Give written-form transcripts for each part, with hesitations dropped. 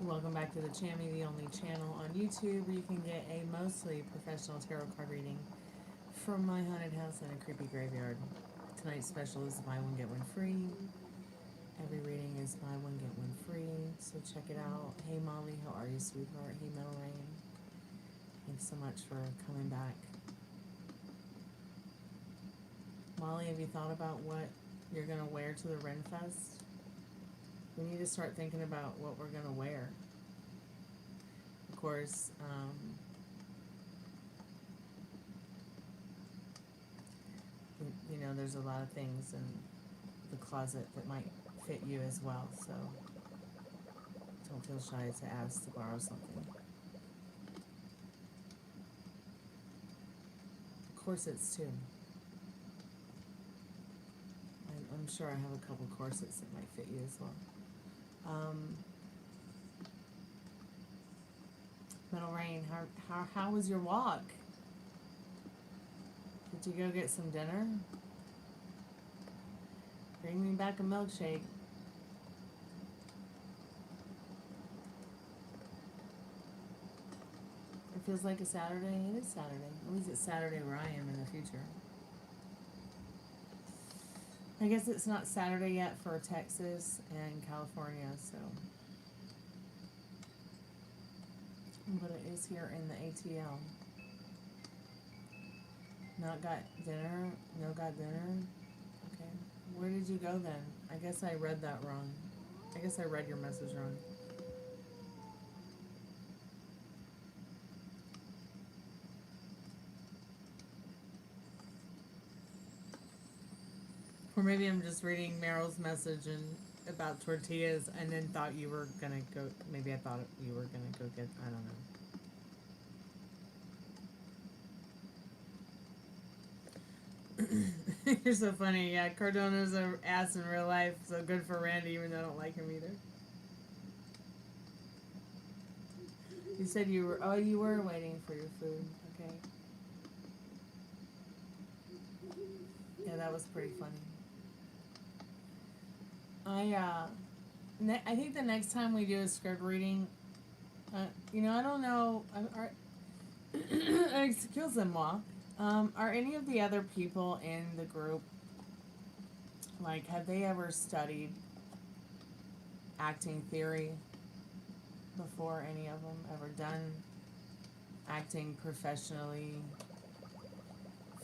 Welcome back to the Chammy, the only channel on YouTube where you can get a mostly professional tarot card reading from my haunted house in a creepy graveyard. Tonight's special is buy one get one free. Every reading is buy one get one free, so check it out. Hey Molly, how are you, sweetheart? Hey Metal Rain, thanks so much for coming back. Molly, have you thought about what you're gonna wear to the Ren Fest? We need to start thinking about what we're gonna wear. Of course, you know, there's a lot of things in the closet that might fit you as well, so don't feel shy to ask to borrow something. Corsets too. I'm sure I have a couple corsets that might fit you as well. Metal Rain, how was your walk? Did you go get some dinner? Bring me back a milkshake. It feels like a Saturday. It is Saturday. At least it's Saturday where I am in the future. I guess it's not Saturday yet for Texas and California, so. But it is here in the ATL. Not got dinner? No got dinner? Okay. Where did you go then? I guess I read that wrong. I guess I read your message wrong. Or maybe I'm just reading Meryl's message and about tortillas and then thought you were gonna go, maybe I thought you were gonna go get, I don't know. You're so funny. Yeah, Cardona's an ass in real life, so good for Randy, even though I don't like him either. You said you were, oh, you were waiting for your food. Okay. Yeah, that was pretty funny. I think the next time we do a script reading, you know, I don't know, excusez-moi, are any of the other people in the group, like, have they ever studied acting theory before? Any of them ever done acting professionally?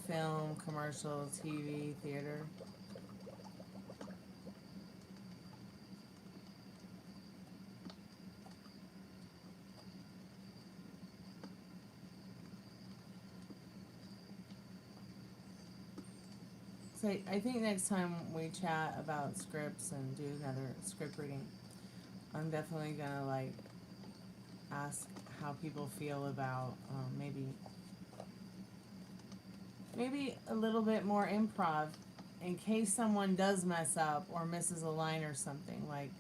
Film, commercial, TV, theater? So I think next time we chat about scripts and do another script reading, I'm definitely gonna like ask how people feel about maybe a little bit more improv in case someone does mess up or misses a line or something. Like,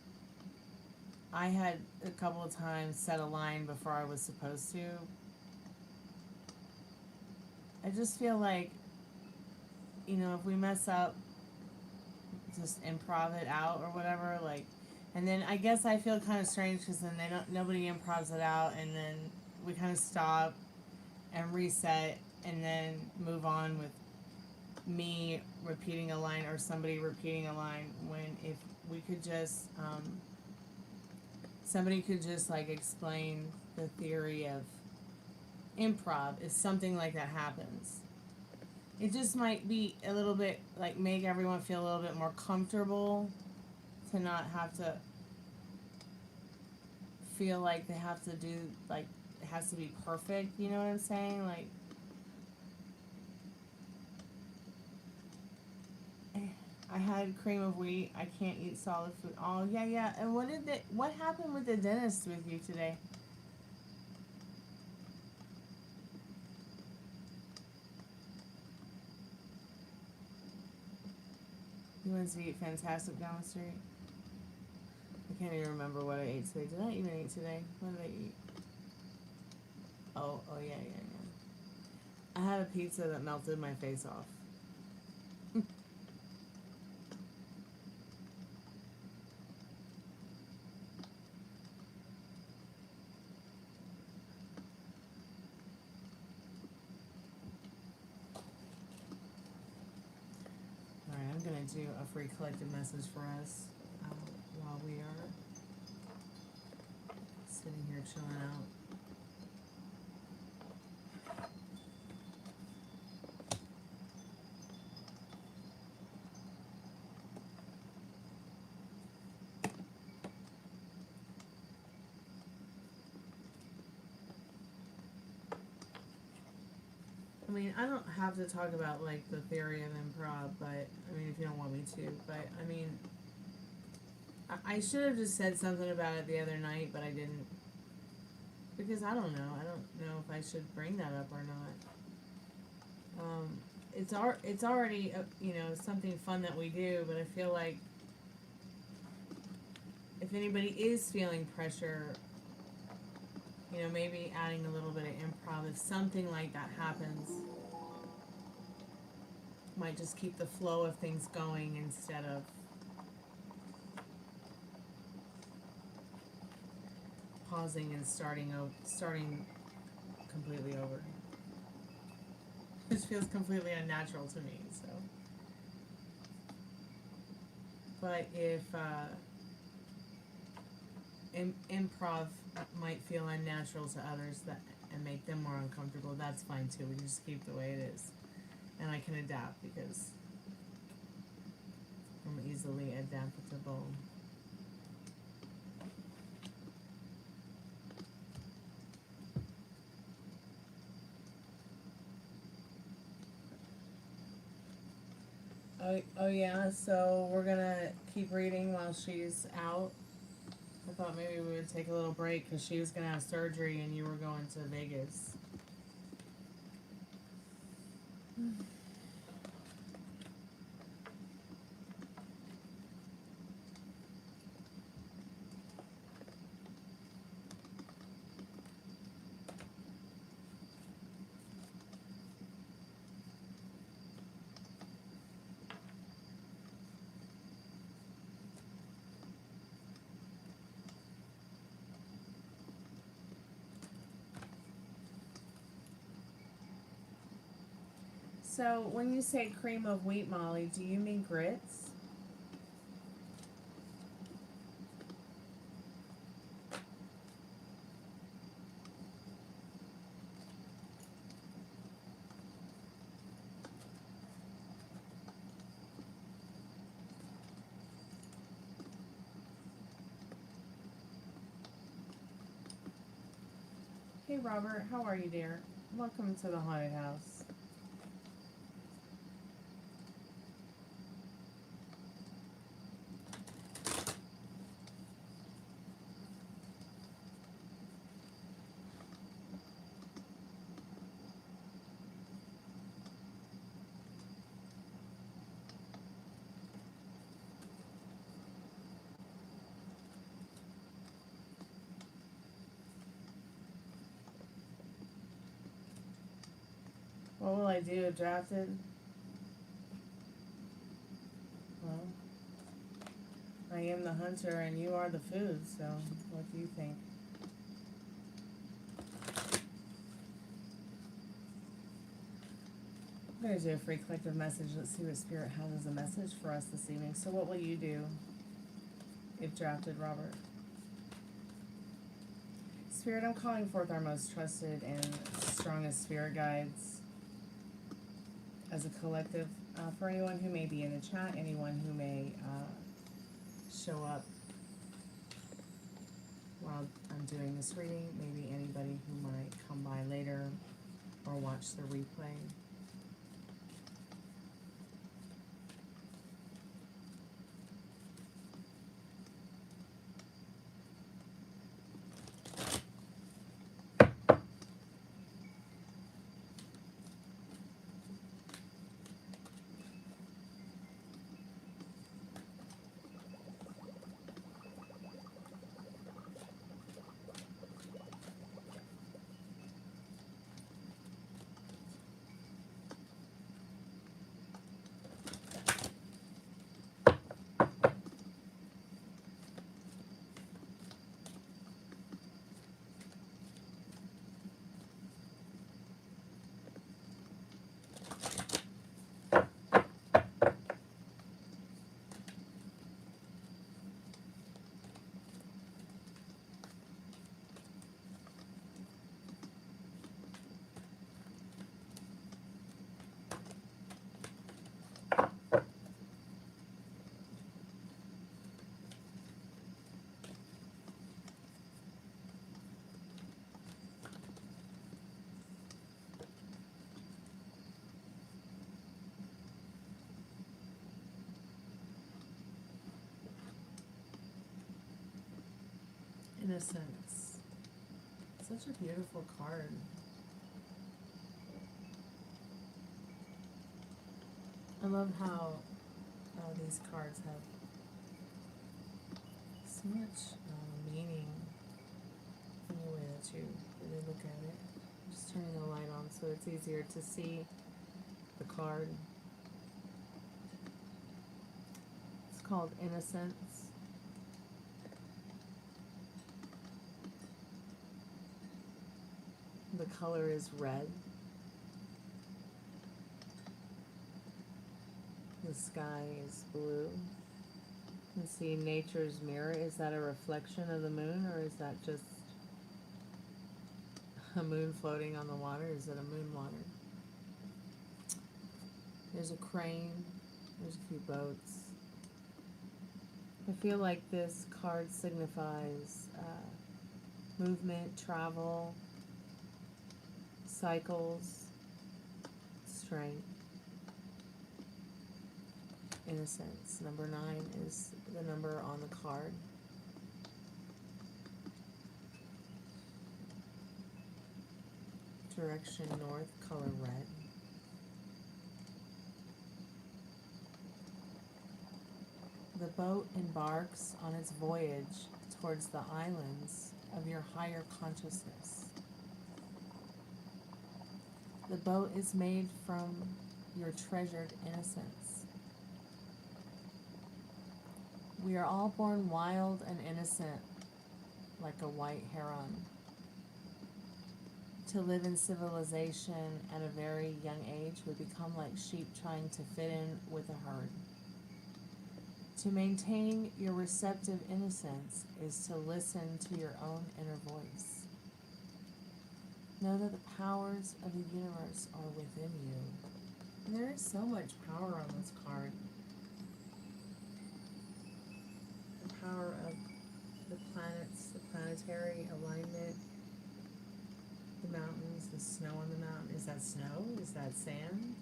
I had a couple of times said a line before I was supposed to. I just feel like, you know, if we mess up, just improv it out or whatever, like, and then I guess I feel kind of strange because then nobody improvs it out, and then we kind of stop and reset and then move on with me repeating a line or somebody repeating a line, when if we could just somebody could just like explain the theory of improv if something like that happens. It just might be a little bit, like, make everyone feel a little bit more comfortable to not have to feel like they have to do, like, it has to be perfect, you know what I'm saying? Like, I had cream of wheat, I can't eat solid food. Oh, yeah, and what happened with the dentist with you today? You went to eat fantastic down the street? I can't even remember what I ate today. Did I even eat today? What did I eat? Oh, yeah. I had a pizza that melted my face off. I'm going to do a free collective message for us while we are sitting here chilling out. I mean, I don't have to talk about, like, the theory of improv, but, I mean, if you don't want me to, but, I mean, I should have just said something about it the other night, but I didn't, because I don't know if I should bring that up or not. It's already, you know, something fun that we do, but I feel like if anybody is feeling pressure, you know, maybe adding a little bit of improv, if something like that happens, might just keep the flow of things going instead of pausing and starting completely over. Which feels completely unnatural to me, so. But if improv might feel unnatural to others and make them more uncomfortable, that's fine too. We can just keep the way it is. And I can adapt because I'm easily adaptable. Oh yeah, so we're gonna keep reading while she's out. I thought maybe we would take a little break because she was gonna have surgery and you were going to Vegas. So, when you say cream of wheat, Molly, do you mean grits? Hey, Robert, how are you, dear? Welcome to the haunted house. What will I do? Drafted? Well, I am the hunter and you are the food, so what do you think? I'm going to do a free collective message. Let's see what Spirit has as a message for us this evening. So what will you do if drafted, Robert? Spirit, I'm calling forth our most trusted and strongest spirit guides as a collective, for anyone who may be in the chat, anyone who may show up while I'm doing this reading, maybe anybody who might come by later or watch the replay. Innocence. Such a beautiful card. I love how these cards have so much meaning in the way that you really look at it. I'm just turning the light on so it's easier to see the card. It's called Innocence. The color is red. The sky is blue. You can see nature's mirror. Is that a reflection of the moon, or is that just a moon floating on the water? Is it a moon water? There's a crane. There's a few boats. I feel like this card signifies movement, travel, cycles, strength. Innocence. Number 9 is the number on the card. Direction north, color red. The boat embarks on its voyage towards the islands of your higher consciousness. The boat is made from your treasured innocence. We are all born wild and innocent, like a white heron. To live in civilization at a very young age, we become like sheep trying to fit in with a herd. To maintain your receptive innocence is to listen to your own inner voice. Know that the powers of the universe are within you. And there is so much power on this card. The power of the planets, the planetary alignment, the mountains, the snow on the mountain. Is that snow? Is that sand?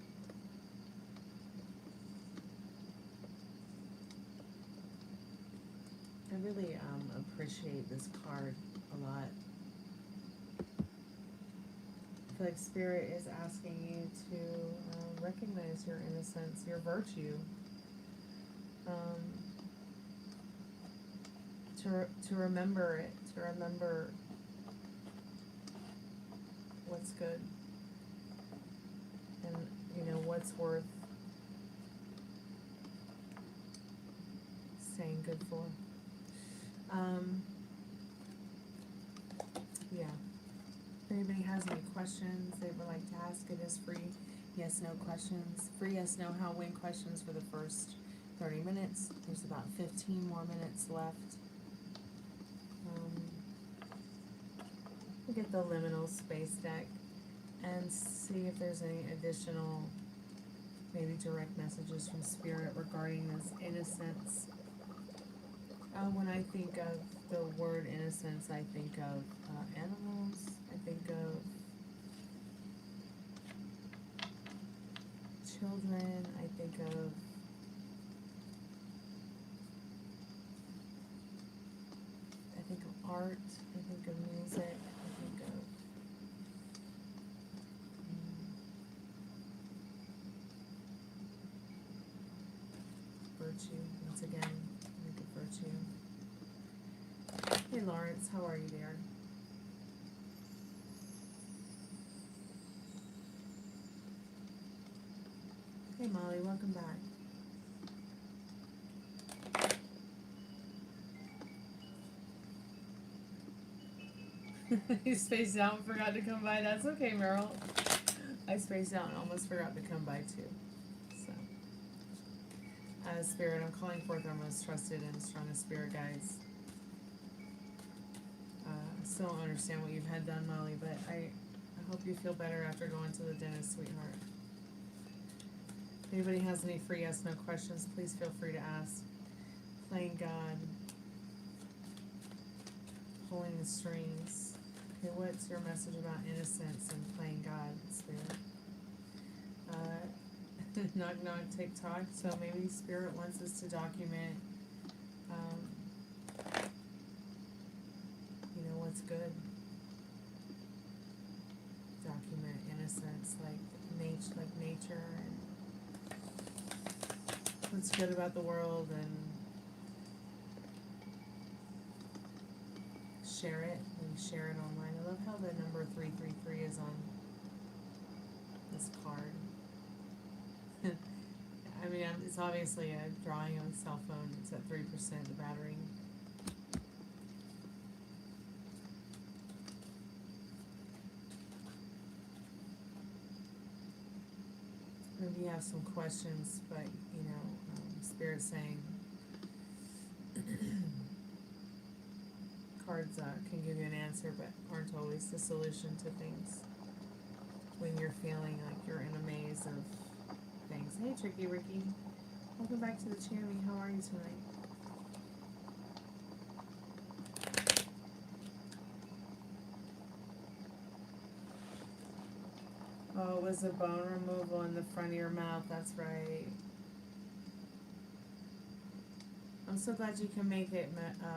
I really appreciate this card a lot. I feel like Spirit is asking you to recognize your innocence, your virtue. To remember it, to remember what's good, and you know what's worth staying good for. Yeah. If anybody has any questions they would like to ask, it is free yes/no questions. Free yes/no how/when questions for the first 30 minutes. There's about 15 more minutes left. We'll get the liminal space deck and see if there's any additional, maybe direct messages from Spirit regarding this innocence. When I think of the word innocence, I think of animals. I think of children. I think of art. I think of music. I think of virtue. Once again, I think of virtue. Hey Lawrence, how are you, dear? Hey Molly, welcome back. You spaced out and forgot to come by. That's okay, Meryl. I spaced out and almost forgot to come by too. So, Spirit, I'm calling forth our most trusted and strongest spirit guides. I still don't understand what you've had done, Molly, but I hope you feel better after going to the dentist, sweetheart. If anybody has any free yes/no questions, please feel free to ask. Playing God. Pulling the strings. Okay, what's your message about innocence and playing God, Spirit? Knock knock TikTok. So maybe Spirit wants us to document good. Document innocence, like nature, and what's good about the world, and share it, and share it online. I love how the number 333 is on this card. I mean, it's obviously a drawing of a cell phone. It's at 3% the battery. Maybe you have some questions, but you know, Spirit's saying cards can give you an answer, but aren't always the solution to things. When you're feeling like you're in a maze of things. Hey, Tricky Ricky, welcome back to the channel. How are you tonight? Oh, it was a bone removal in the front of your mouth. That's right. I'm so glad you can make it,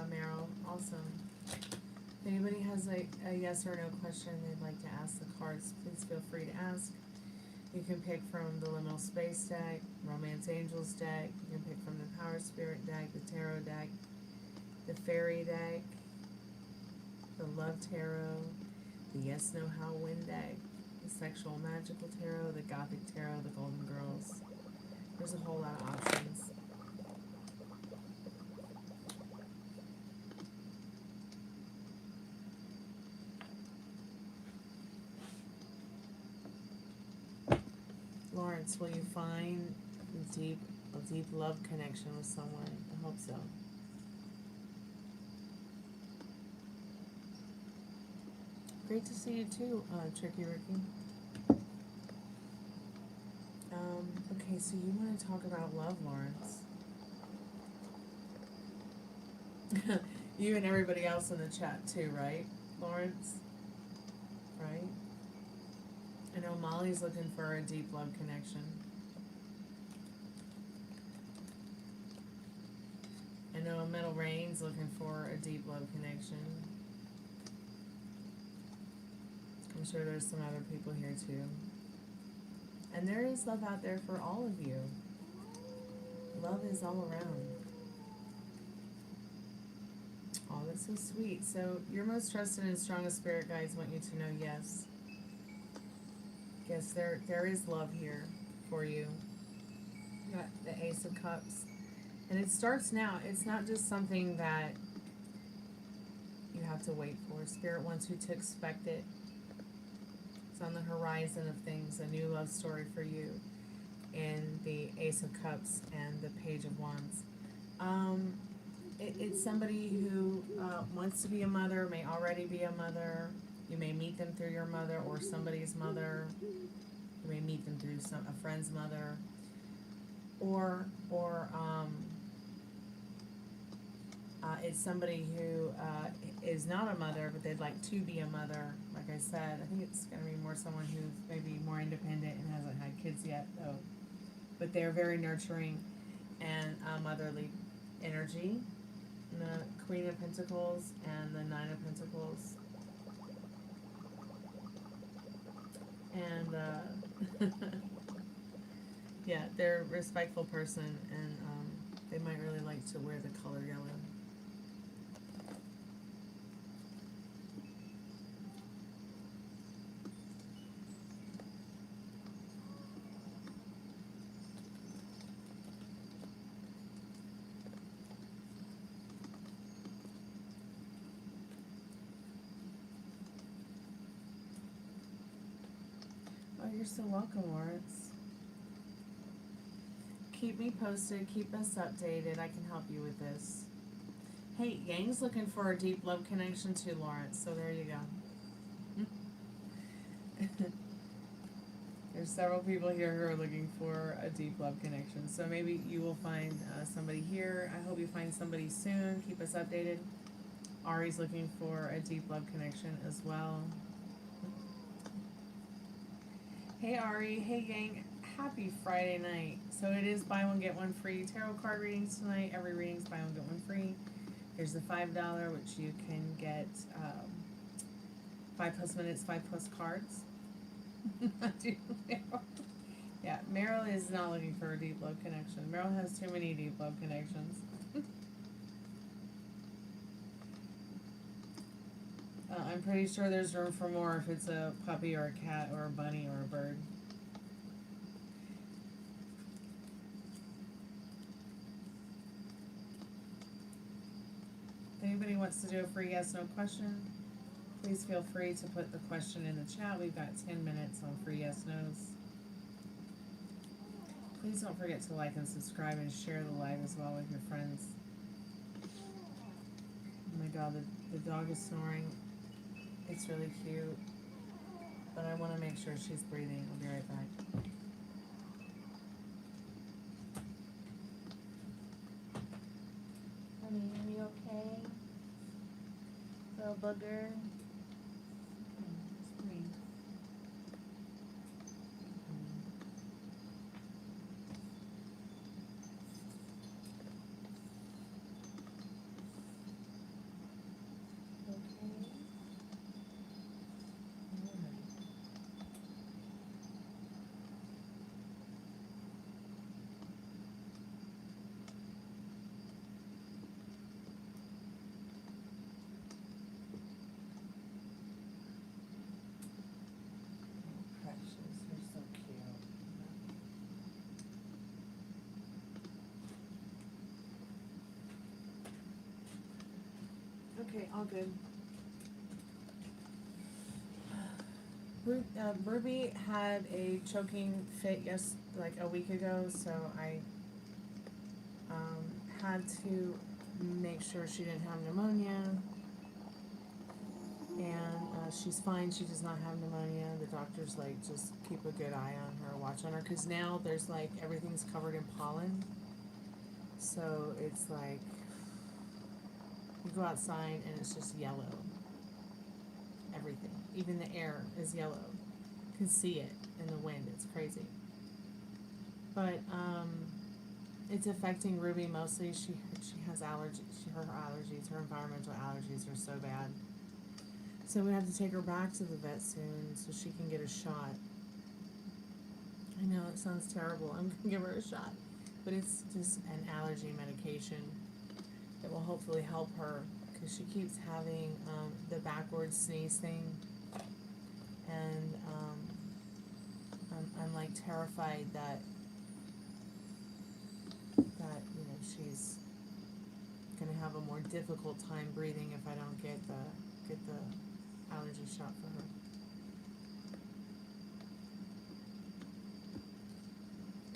Meryl. Awesome. If anybody has a yes or no question they'd like to ask the cards, please feel free to ask. You can pick from the Liminal Space deck, Romance Angels deck. You can pick from the Power Spirit deck, the Tarot deck, the Fairy deck, the Love Tarot, the Yes, No, How, Win deck, the Sexual Magical Tarot, the Gothic Tarot, the Golden Girls. There's a whole lot of options. Lawrence, will you find a deep love connection with someone? I hope so. Great to see you too, Tricky Ricky. Okay, so you want to talk about love, Lawrence. You and everybody else in the chat too, right, Lawrence? Right? I know Molly's looking for a deep love connection. I know Metal Rain's looking for a deep love connection. I'm sure there's some other people here too. And there is love out there for all of you. Love is all around. Oh, that's so sweet. So your most trusted and strongest spirit guides want you to know yes. Yes, there is love here for you. You got the Ace of Cups. And it starts now. It's not just something that you have to wait for. Spirit wants you to expect it. It's on the horizon of things, a new love story for you. And the Ace of Cups and the Page of Wands. It's somebody who wants to be a mother, may already be a mother. You may meet them through your mother or somebody's mother. You may meet them through a friend's mother. Or it's somebody who is not a mother, but they'd like to be a mother. Like I said, I think it's going to be more someone who's maybe more independent and hasn't had kids yet, though. But they're very nurturing and motherly energy. The Queen of Pentacles and the Nine of Pentacles. And yeah, they're a respectful person, and they might really like to wear the color yellow. Oh, you're so welcome, Lawrence. Keep me posted, keep us updated. I can help you with this. Hey, Yang's looking for a deep love connection too, Lawrence, so there you go. There's several people here who are looking for a deep love connection, so maybe you will find somebody here. I hope you find somebody soon. Keep us updated. Ari's looking for a deep love connection as well. Hey Ari, hey gang, happy Friday night. So it is buy one get one free tarot card readings tonight. Every reading's buy one get one free. Here's the $5, which you can get 5+ minutes, 5+ cards. Yeah, Meryl is not looking for a deep love connection. Meryl has too many deep love connections. I'm pretty sure there's room for more if it's a puppy or a cat or a bunny or a bird. If anybody wants to do a free yes, no question, please feel free to put the question in the chat. We've got 10 minutes on free yes, no's. Please don't forget to like and subscribe and share the live as well with your friends. Oh my god, the dog is snoring. It's really cute. But I want to make sure she's breathing. I'll be right back. Honey, are you okay? Little booger? Just breathe. Okay, all good. Ruby had a choking fit like a week ago, so I had to make sure she didn't have pneumonia. And she's fine. She does not have pneumonia. The doctor's like, just keep a good eye on her, watch on her, because now there's like everything's covered in pollen. So it's like you go outside and it's just yellow. Everything, even the air is yellow. You can see it in the wind. It's crazy. But it's affecting Ruby mostly. She has allergies. Her allergies, her environmental allergies are so bad. So we have to take her back to the vet soon so she can get a shot. I know it sounds terrible. I'm gonna give her a shot, but it's just an allergy medication that will hopefully help her, because she keeps having the backwards sneeze thing, and I'm like terrified that she's gonna have a more difficult time breathing if I don't get the allergy shot for her.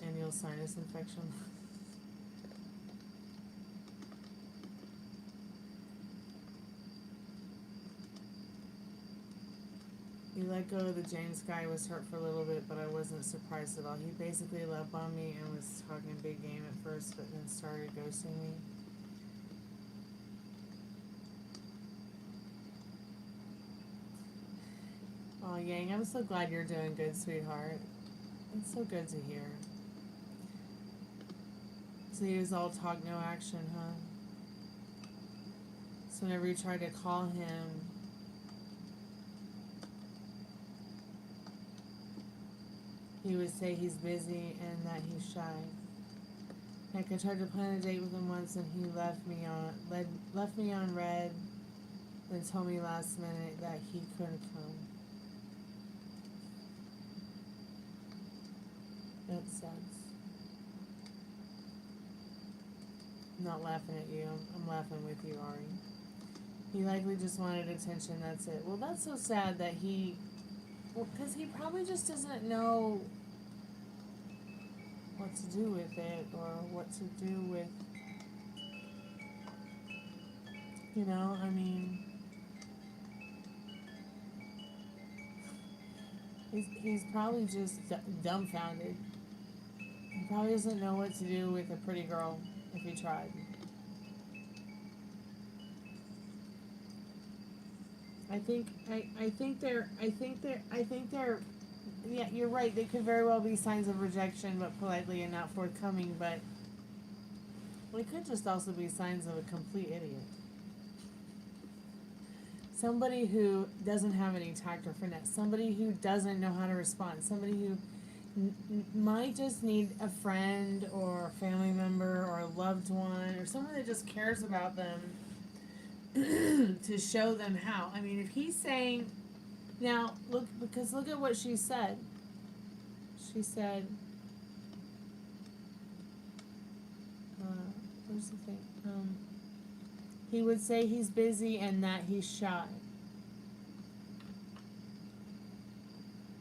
Annual sinus infection. He let go of the James guy. Was hurt for a little bit, but I wasn't surprised at all. He basically left on me and was talking big game at first, but then started ghosting me. Oh, Yang, I'm so glad you're doing good, sweetheart. It's so good to hear. So he was all talk, no action, huh? So whenever you try to call him, he would say he's busy and that he's shy. Heck, I tried to plan a date with him once and he left me on red, then told me last minute that he couldn't come. That sucks. I'm not laughing at you. I'm laughing with you, Ari. He likely just wanted attention, that's it. Well, that's so sad that because he probably just doesn't know what to do with it, or what to do with, I mean, he's probably just dumbfounded. He probably doesn't know what to do with a pretty girl if he tried. I think they're yeah, you're right, they could very well be signs of rejection, but politely and not forthcoming, but they could just also be signs of a complete idiot. somebody who doesn't have any tact or finesse, somebody who doesn't know how to respond, somebody who might just need a friend or a family member or a loved one or someone that just cares about them to show them how. I mean, if he's saying, now look at what she said. She said, where's the thing? He would say he's busy and that he's shy.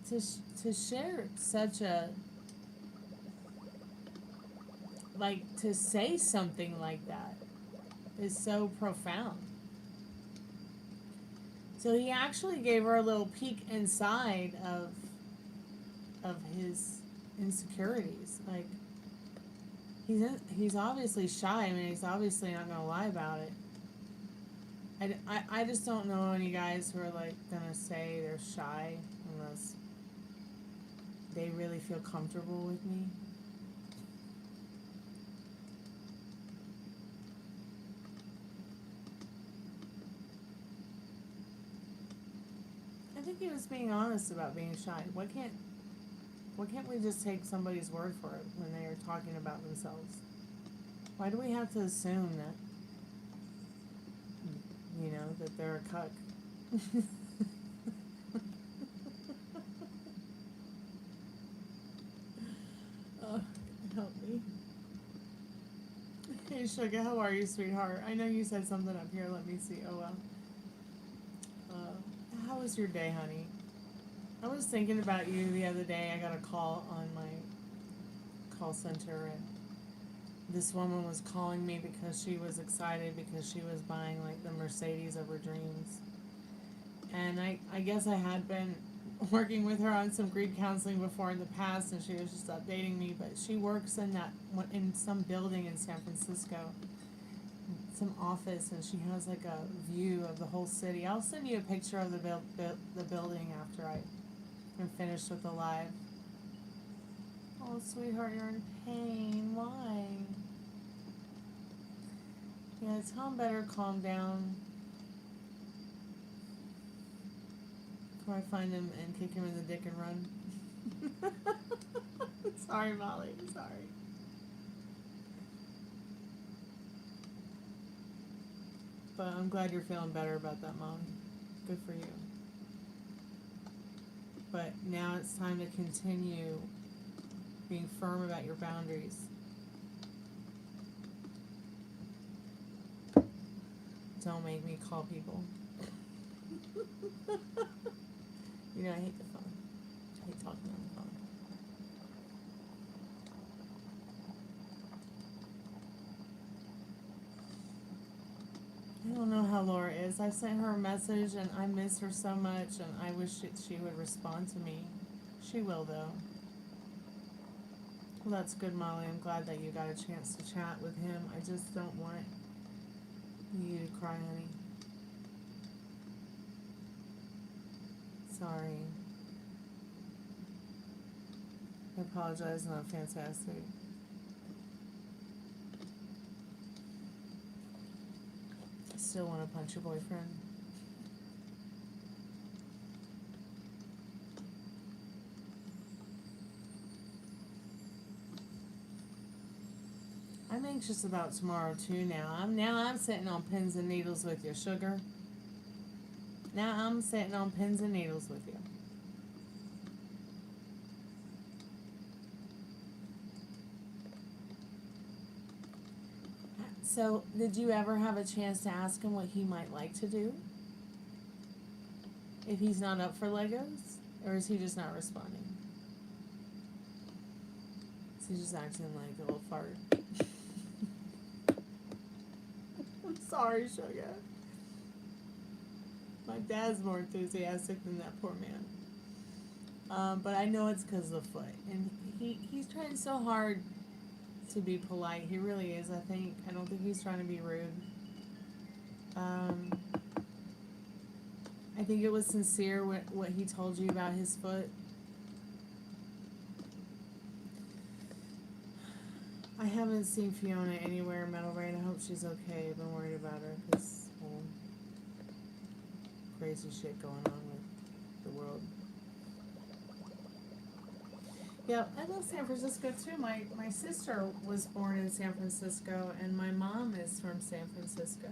To share such a, like, to say something like that is so profound. So he actually gave her a little peek inside of his insecurities. Like, he's obviously shy. I mean, he's obviously not gonna lie about it. I just don't know any guys who are like gonna say they're shy unless they really feel comfortable with me. I think he was being honest about being shy. Why can't we just take somebody's word for it when they are talking about themselves? Why do we have to assume that, you know, that they're a cuck? Oh, help me. Hey, Sugar, how are you, sweetheart? I know you said something up here. Let me see. Oh, well. How was your day, honey? I was thinking about you the other day. I got a call on my call center, and this woman was calling me because she was excited because she was buying, like, the Mercedes of her dreams. And I guess I had been working with her on some grief counseling before in the past, and she was just updating me, but she works in some building in San Francisco, some office, and she has like a view of the whole city. I'll send you a picture of the building after I'm finished with the live. Oh, sweetheart, you're in pain. Why? Yeah, tell him better calm down. Before I find him and kick him in the dick and run. Sorry, Molly. Sorry. But I'm glad you're feeling better about that, Mom. Good for you. But now it's time to continue being firm about your boundaries. Don't make me call people. You know, I hate the phone. I hate talking on the phone. I don't know how Laura is. I sent her a message and I miss her so much, and I wish she would respond to me. She will, though. Well, that's good, Molly. I'm glad that you got a chance to chat with him. I just don't want you to cry, honey. Sorry. I apologize, not fantastic. I still want to punch your boyfriend. I'm anxious about tomorrow too now. I'm sitting on pins and needles with you, Sugar. Now I'm sitting on pins and needles with you. So, did you ever have a chance to ask him what he might like to do? If he's not up for Legos? Or is he just not responding? Is he just acting like a little fart? I'm sorry, Sugar. My dad's more enthusiastic than that poor man. But I know it's because of the foot. And he's trying so hard to be polite. He really is, I think. I don't think he's trying to be rude. I think it was sincere what he told you about his foot. I haven't seen Fiona anywhere in Metal Rain. I hope she's okay. I've been worried about her because crazy shit going on with the world. Yeah, I love San Francisco too. My sister was born in San Francisco, and my mom is from San Francisco.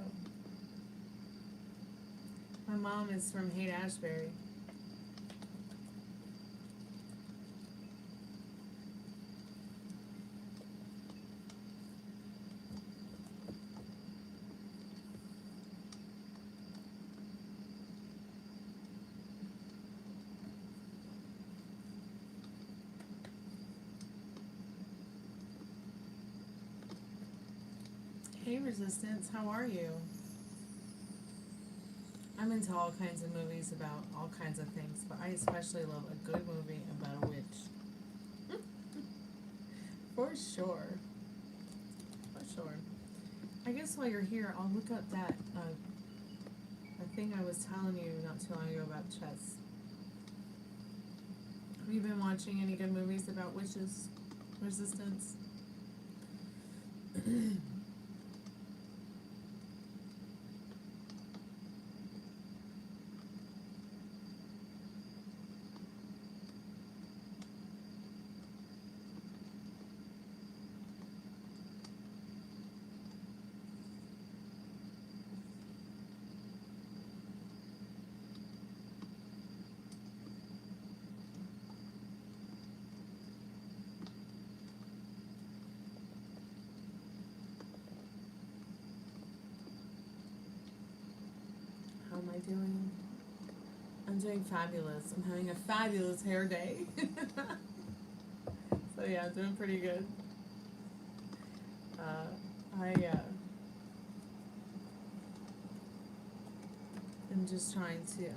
My mom is from Haight-Ashbury. Hey Resistance, how are you? I'm into all kinds of movies about all kinds of things, but I especially love a good movie about a witch. For sure. For sure. I guess while you're here, I'll look up that thing I was telling you not too long ago about chess. Have you been watching any good movies about witches? Resistance? How am I doing? I'm doing fabulous. I'm having a fabulous hair day. So yeah, I'm doing pretty good. I'm just trying to,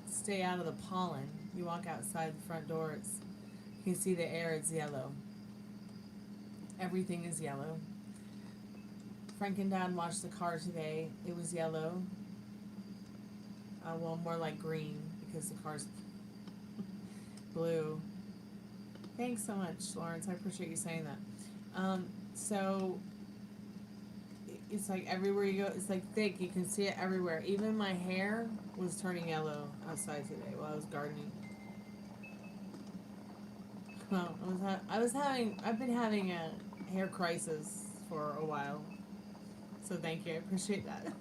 stay out of the pollen. You walk outside the front door, you can see the air, it's yellow. Everything is yellow. Frank and Dad washed the car today. It was yellow. Well, more like green because the car's blue. Thanks so much, Lawrence. I appreciate you saying that. So it's like everywhere you go, it's like thick. You can see it everywhere. Even my hair was turning yellow outside today while I was gardening. Well, I've been having a hair crisis for a while. So thank you. I appreciate that.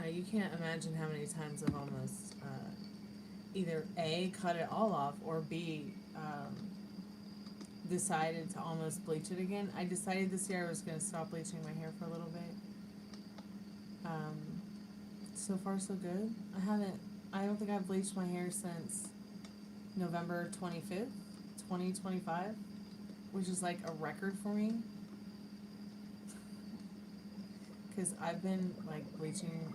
You can't imagine how many times I've almost either A, cut it all off, or B, decided to almost bleach it again. I decided this year I was going to stop bleaching my hair for a little bit. So far so good. I don't think I've bleached my hair since November 25th, 2025, which is like a record for me. Because I've been like bleaching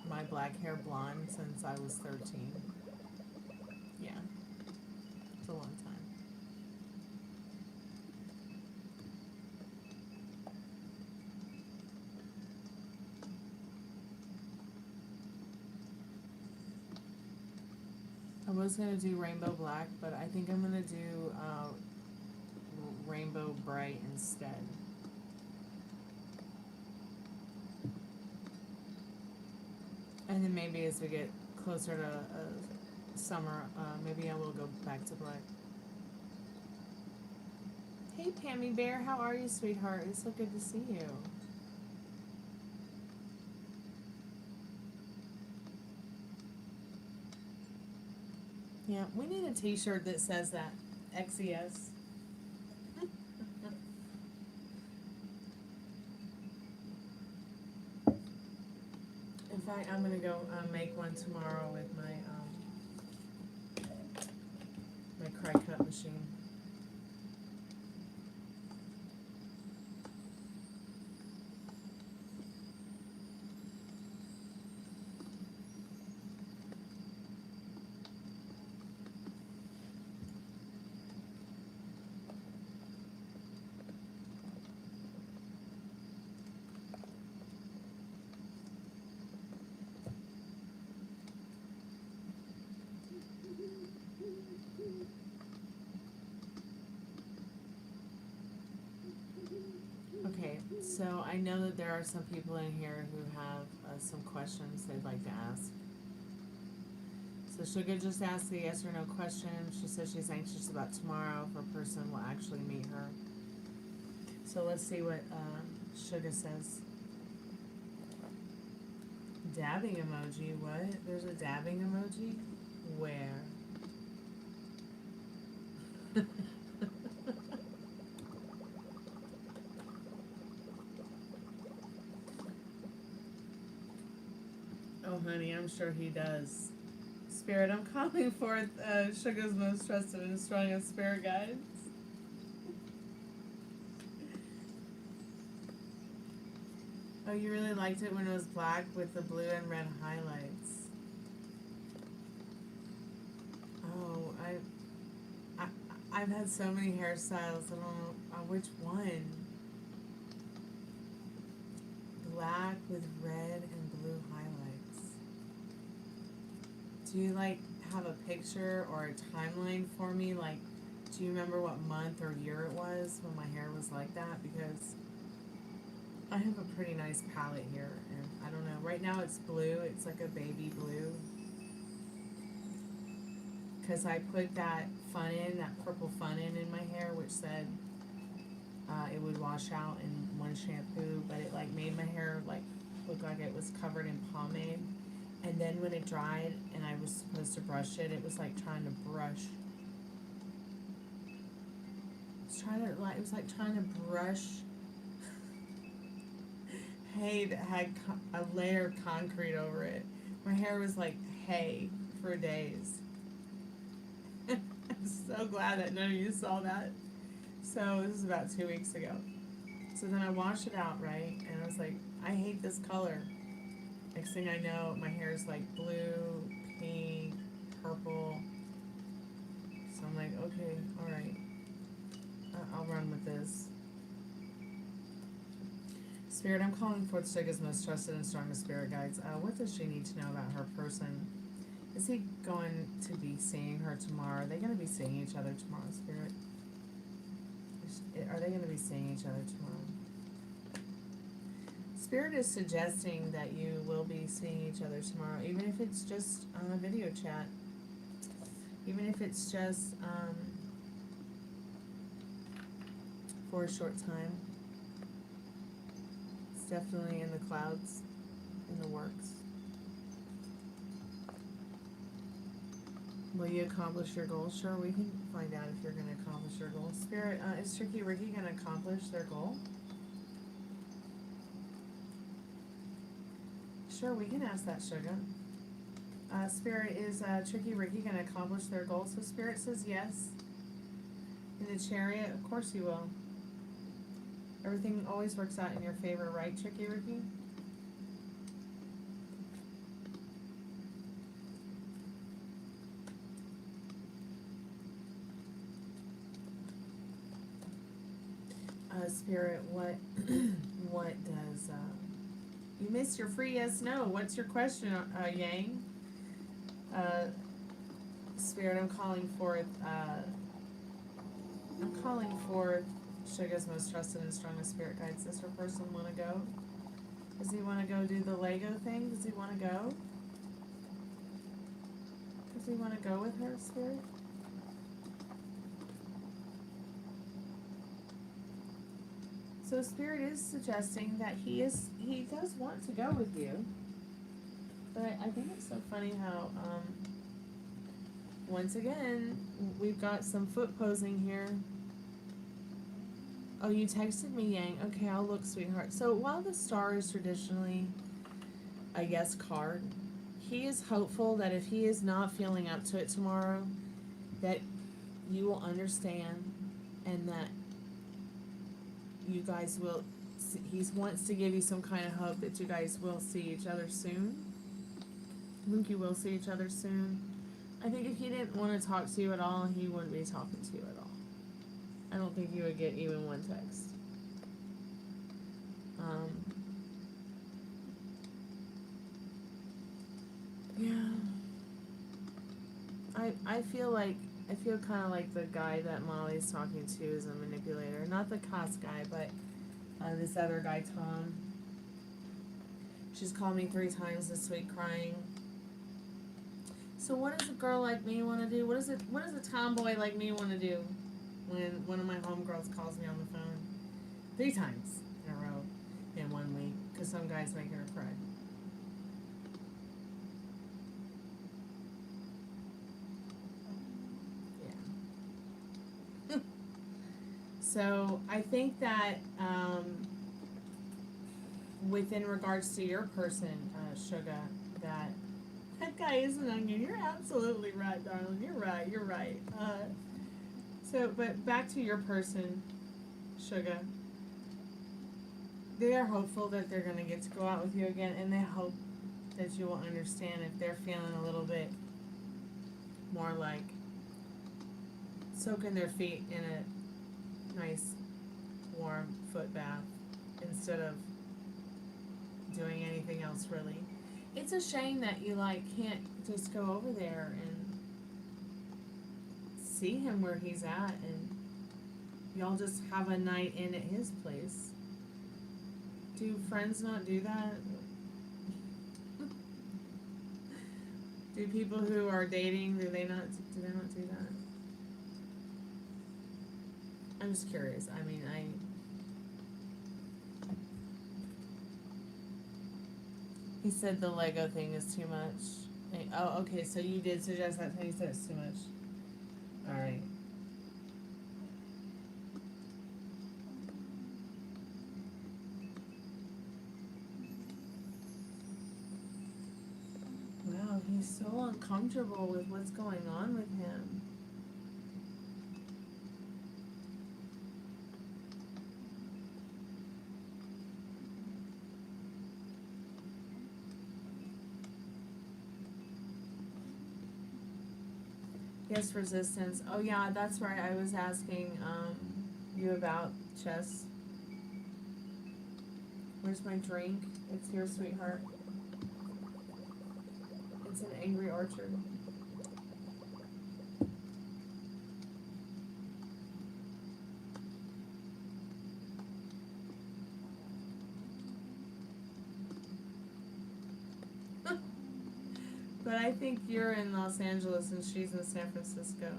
my black hair blonde since I was 13. Yeah. It's a long time. I was going to do rainbow black, but I think I'm going to do rainbow bright instead. And then maybe as we get closer to summer, maybe I will go back to black. Hey, Pammy Bear, how are you, sweetheart? It's so good to see you. Yeah, we need a t-shirt that says that. XES. In fact, I'm going to go make one tomorrow with my my cry-cut machine. So I know that there are some people in here who have some questions they'd like to ask. So Sugar just asked a yes or no question. She says she's anxious about tomorrow if a person will actually meet her. So let's see what Sugar says. Dabbing emoji? What? There's a dabbing emoji? Where? Oh, honey, I'm sure he does. Spirit, I'm calling forth Sugar's most trusted and strongest spirit guides. Oh, you really liked it when it was black with the blue and red highlights. Oh, I've had so many hairstyles. I don't know which one. Black with red and blue highlights. Do you like have a picture or a timeline for me? Like, do you remember what month or year it was when my hair was like that? Because I have a pretty nice palette here, and I don't know. Right now it's blue. It's like a baby blue. Because I put that purple fun in my hair, which said it would wash out in one shampoo, but it like made my hair like look like it was covered in pomade. And then when it dried and I was supposed to brush it, it was like trying to brush. It was like trying to brush hay that had a layer of concrete over it. My hair was like hay for days. I'm so glad that none of you saw that. So this is about 2 weeks ago. So then I washed it out, right? And I was like, I hate this color. Next thing I know, my hair is like blue, pink, purple. So I'm like, okay, all right. I'll run with this. Spirit, I'm calling forth Sugar's most trusted and strongest spirit guides. What does she need to know about her person? Is he going to be seeing her tomorrow? Are they going to be seeing each other tomorrow, Spirit? Are they going to be seeing each other tomorrow? Spirit is suggesting that you will be seeing each other tomorrow, even if it's just on a video chat. Even if it's just for a short time. It's definitely in the clouds, in the works. Will you accomplish your goal? Sure, we can find out if you're going to accomplish your goal. Spirit, is Tricky Ricky going to accomplish their goal? Sure, we can ask that, Sugar. Spirit, is Tricky Ricky going to accomplish their goal? So Spirit says yes. In the Chariot, of course you will. Everything always works out in your favor, right, Tricky Ricky? Spirit, what does you missed your free yes no? What's your question, Yang? Spirit, I'm calling forth Sugar's most trusted and strongest spirit guides. Does her person want to go? Does he want to go do the Lego thing? Does he want to go? Does he want to go with her, Spirit? So Spirit is suggesting that he does want to go with you. But I think it's so funny how, once again, we've got some foot posing here. Oh, you texted me, Yang. Okay, I'll look, sweetheart. So while the star is traditionally a yes card, he is hopeful that if he is not feeling up to it tomorrow, that you will understand and that you guys will, he wants to give you some kind of hope that you guys will see each other soon. I think you will see each other soon. I think if he didn't want to talk to you at all, he wouldn't be talking to you at all. I don't think you would get even one text. Yeah. I feel kind of like the guy that Molly's talking to is a manipulator. Not the cost guy, but This other guy, Tom. She's called me 3 times this week crying. So what does a girl like me want to do? What does a tomboy like me want to do when one of my homegirls calls me on the phone? 3 times in a row in 1 week, because some guy's making her cry. Yeah. So I think that within regards to your person, Sugar, that guy is an onion. You're absolutely right, darling. You're right. But back to your person, Sugar. They are hopeful that they're going to get to go out with you again, and they hope that you will understand if they're feeling a little bit more like soaking their feet in a nice, warm foot bath instead of doing anything else, really. It's a shame that you, can't just go over there and see him where he's at and y'all just have a night in at his place. Do friends not do that? Do people who are dating, do they not do that? I'm just curious. I mean, he said the Lego thing is too much. Oh, okay, so you did suggest that, he said it's too much. Alright. Wow, he's so uncomfortable with what's going on with him. Yes, resistance. Oh yeah, that's right. I was asking you about chess. Where's my drink? It's here, sweetheart. It's an Angry Orchard. But I think you're in Los Angeles and she's in San Francisco.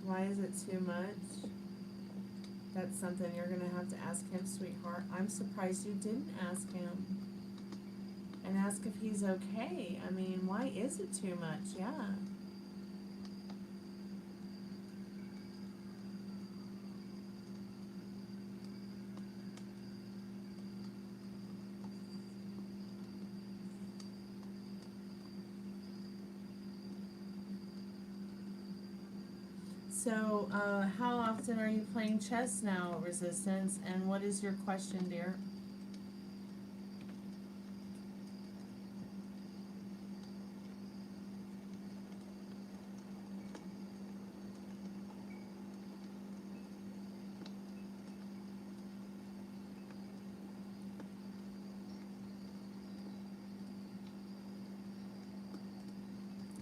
Why is it too much? That's something you're going to have to ask him, sweetheart. I'm surprised you didn't ask him. And ask if he's okay. I mean, why is it too much? Yeah. So, how often are you playing chess now, Resistance? And what is your question, dear?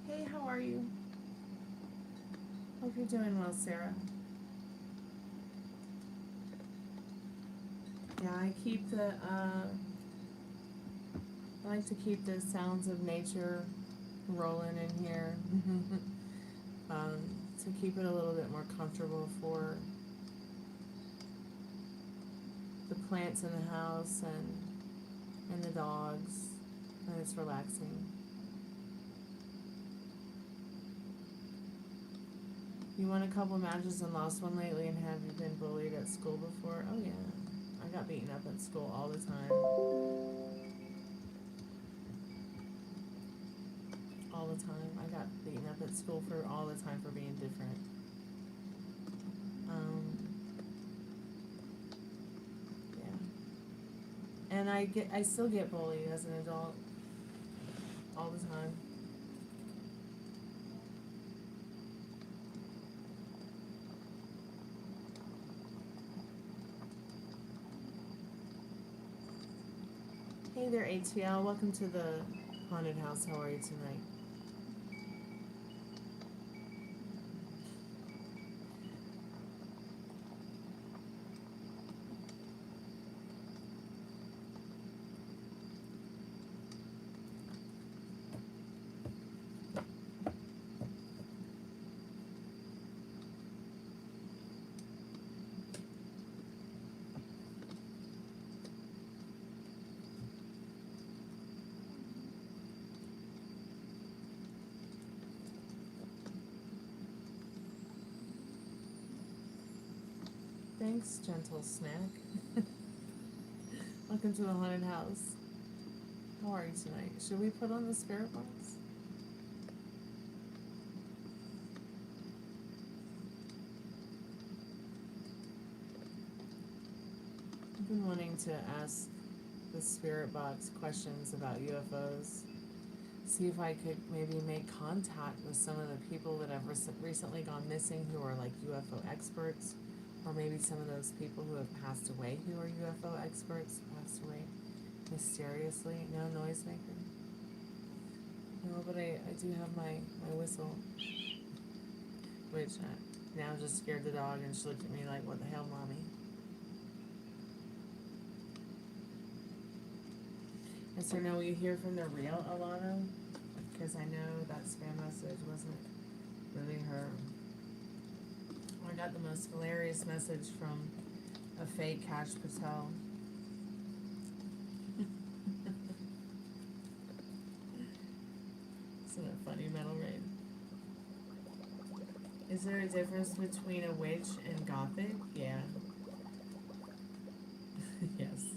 Hey, how are you? Hope you're doing well, Sarah. Yeah, I like to keep the sounds of nature rolling in here to keep it a little bit more comfortable for the plants in the house and the dogs, and it's relaxing. You won a couple matches and lost one lately, and have you been bullied at school before? Oh yeah, I got beaten up at school all the time. All the time. I got beaten up at school for all the time for being different. Yeah. And I still get bullied as an adult all the time. Hey there, ATL. Welcome to the haunted house. How are you tonight? Thanks, gentle snack. Welcome to the haunted house. How are you tonight? Should we put on the spirit box? I've been wanting to ask the spirit box questions about UFOs. See if I could maybe make contact with some of the people that have recently gone missing who are like UFO experts, or maybe some of those people who have passed away who are UFO experts, passed away mysteriously. No noisemaker. No, but I do have my whistle, which now just scared the dog and she looked at me like, what the hell, mommy? And so now will you hear from the real Alana? Because I know that spam message wasn't really her. I got the most hilarious message from a fake Cash Patel. Isn't it funny, Metal Rain? Is there a difference between a witch and gothic? Yeah. Yes.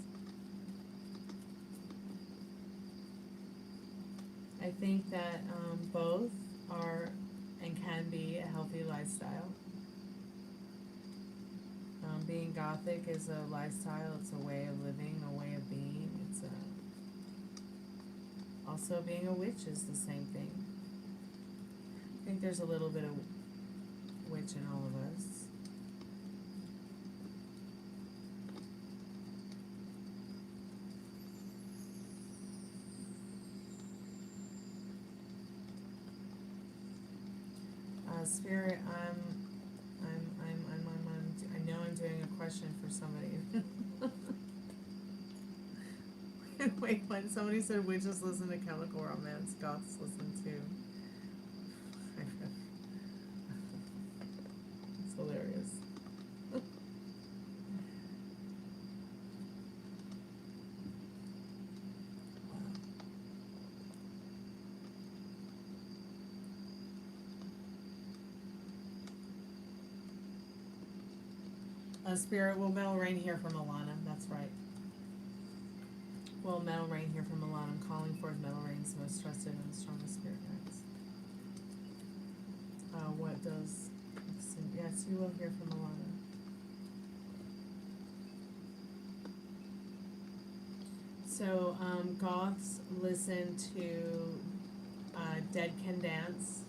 I think that both are and can be a healthy lifestyle. Being gothic is a lifestyle, it's a way of living, a way of being. It's also being a witch is the same thing. I think there's a little bit of witch in all of us. Spirit, I know I'm doing a question for somebody. Wait, when somebody said witches listen to Chemical Romance, goths listen to. It's hilarious. Spirit, will Metal Rain hear from Alana? That's right. Will Metal Rain hear from Alana? I'm calling forth Metal Rain's most trusted and strongest spirit guides. What does... Yes, you will hear from Alana. So, goths listen to Dead Can Dance.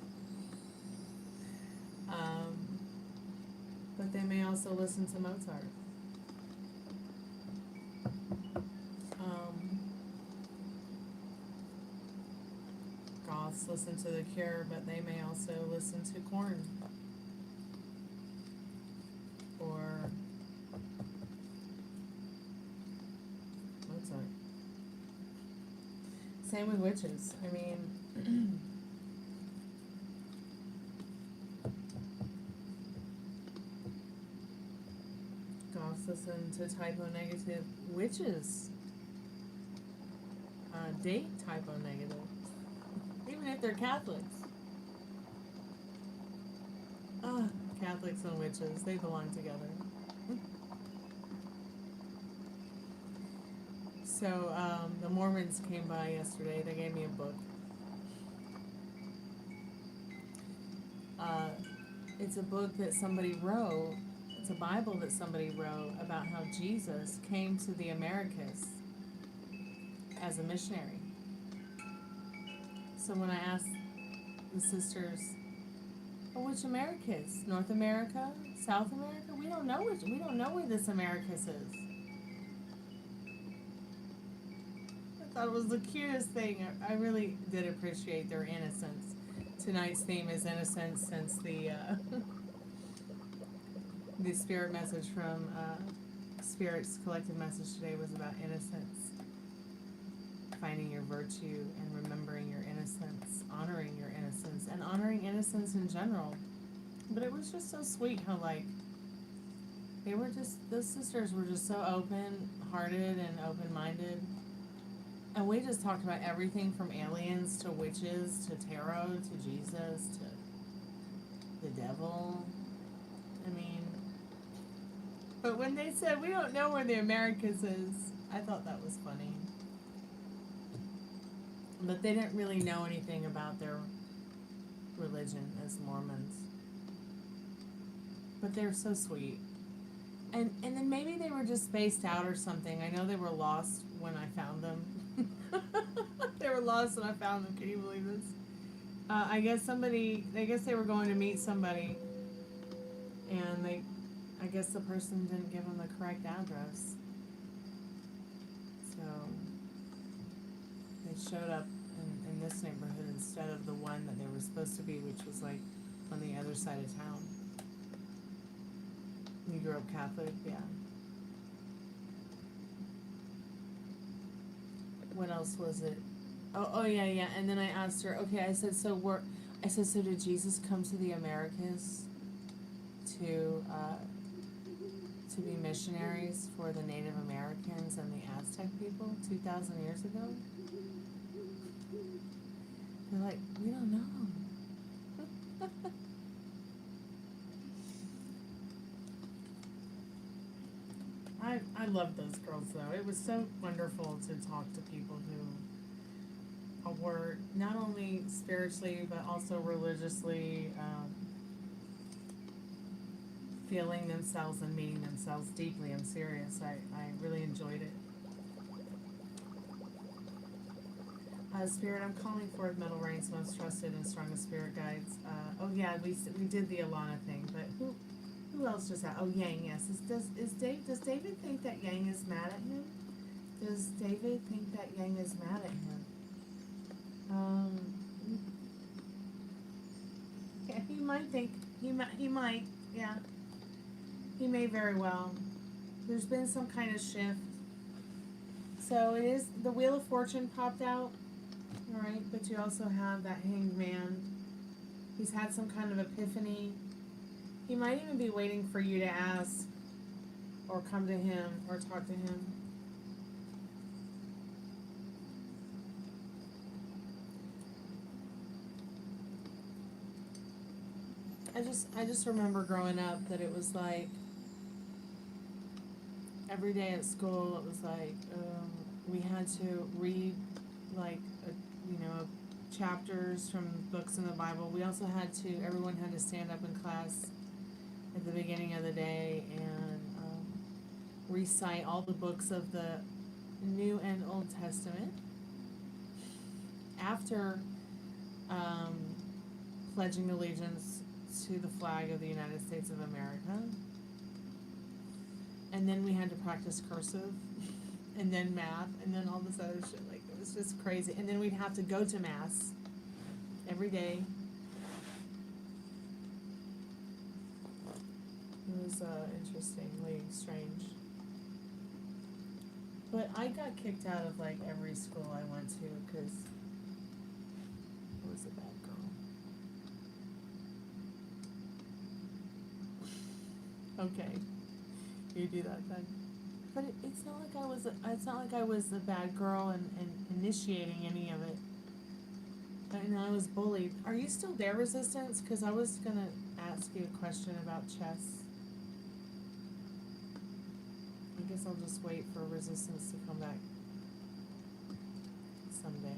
But they may also listen to Mozart. Goths listen to The Cure, but they may also listen to Korn. Or Mozart. Same with witches. I mean... listen to typo negative witches. Date typo negative. Even if they're Catholics. Catholics and witches, they belong together. So, the Mormons came by yesterday. They gave me a book. It's a book that somebody wrote. It's a Bible that somebody wrote about how Jesus came to the Americas as a missionary. So when I asked the sisters, well, which Americas? North America? South America? We don't know where this Americas is. I thought it was the cutest thing. I really did appreciate their innocence. Tonight's theme is innocence, since the the spirit message from Spirit's collective message today was about innocence. Finding your virtue and remembering your innocence, honoring your innocence, and honoring innocence in general. But it was just so sweet how, like, they were just, those sisters were just so open-hearted and open-minded. And we just talked about everything from aliens to witches to tarot to Jesus to the devil. I mean, But when they said, we don't know where the Americas is, I thought that was funny. But they didn't really know anything about their religion as Mormons. But they're so sweet. And then maybe they were just spaced out or something. I know they were lost when I found them. They were lost when I found them. Can you believe this? I guess they were going to meet somebody. And I guess the person didn't give them the correct address. So they showed up in this neighborhood instead of the one that they were supposed to be, which was like on the other side of town. You grew up Catholic, yeah. What else was it? Oh yeah. And then I asked her, okay, I said, so did Jesus come to the Americas to be missionaries for the Native Americans and the Aztec people 2,000 years ago? They're like, we don't know. I love those girls though. It was so wonderful to talk to people who were not only spiritually but also religiously feeling themselves and meeting themselves deeply and serious. I really enjoyed it. Spirit, I'm calling forth Metal Rain's most trusted and strongest spirit guides. Oh yeah, we did the Alana thing, but who else just had? Oh, Yang, yes. Does David think that Yang is mad at him? Does David think that Yang is mad at him? Yeah, he might think, he might, yeah. He may very well. There's been some kind of shift. So it is, the Wheel of Fortune popped out, alright, but you also have that Hanged Man. He's had some kind of epiphany. He might even be waiting for you to ask or come to him or talk to him. I just remember growing up that it was like every day at school it was like we had to read like chapters from books in the Bible. We also had to, everyone had to stand up in class at the beginning of the day and recite all the books of the New and Old Testament after pledging allegiance to the flag of the United States of America. And then we had to practice cursive and then math and then all this other shit. Like, it was just crazy. And then we'd have to go to mass every day. It was interestingly strange. But I got kicked out of like every school I went to because I was a bad girl. Okay, you do that then. But it's not like I was a bad girl and initiating any of it. And I was bullied. Are you still there, Resistance? Because I was gonna ask you a question about chess. I guess I'll just wait for Resistance to come back someday.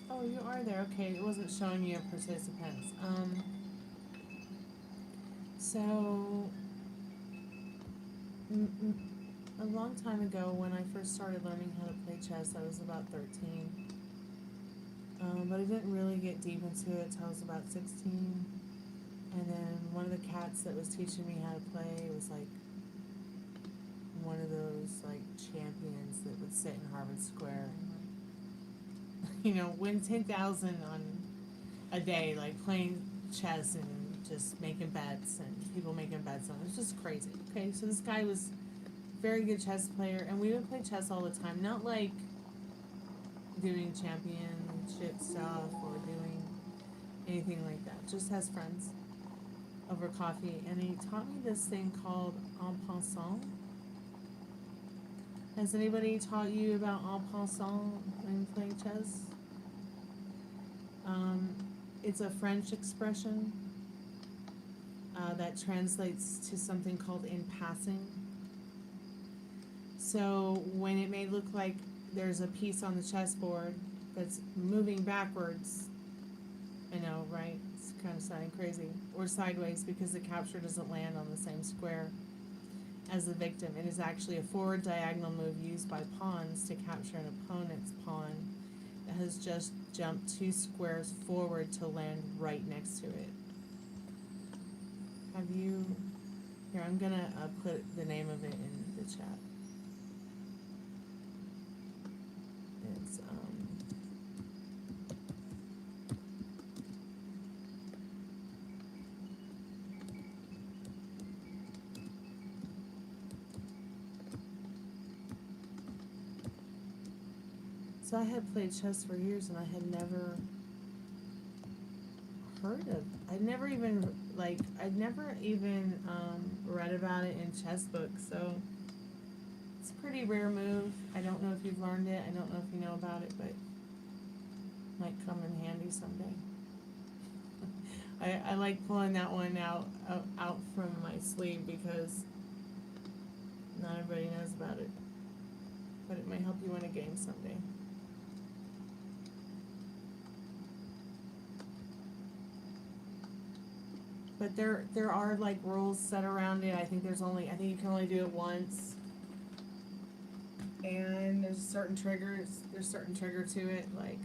Oh, you are there. Okay, it wasn't showing you participants. So a long time ago, when I first started learning how to play chess, I was about 13. But I didn't really get deep into it till I was about 16. And then one of the cats that was teaching me how to play was like one of those like champions that would sit in Harvard Square and win 10,000 on a day, like playing chess and just making bets and people making bets on it. It's just crazy. Okay, so this guy was a very good chess player, and we would play chess all the time. Not like doing championship stuff or doing anything like that. Just as friends over coffee, and he taught me this thing called en passant. Has anybody taught you about en passant when playing chess? It's a French expression that translates to something called in passing. So when it may look like there's a piece on the chessboard that's moving backwards, I know, right? It's kind of sounding crazy. Or sideways because the capture doesn't land on the same square as the victim. It is actually a forward diagonal move used by pawns to capture an opponent's pawn that has just jumped 2 squares forward to land right next to it. Have you... Here, I'm gonna put the name of it in the chat. It's, So I had played chess for years and I had never heard of, I'd never even read about it in chess books, so it's a pretty rare move. I don't know if you've learned it, I don't know if you know about it, but it might come in handy someday. I like pulling that one out from my sleeve because not everybody knows about it, but it might help you win a game someday. But there are like rules set around it. I think you can only do it once. And there's certain triggers. There's certain trigger to it. Like,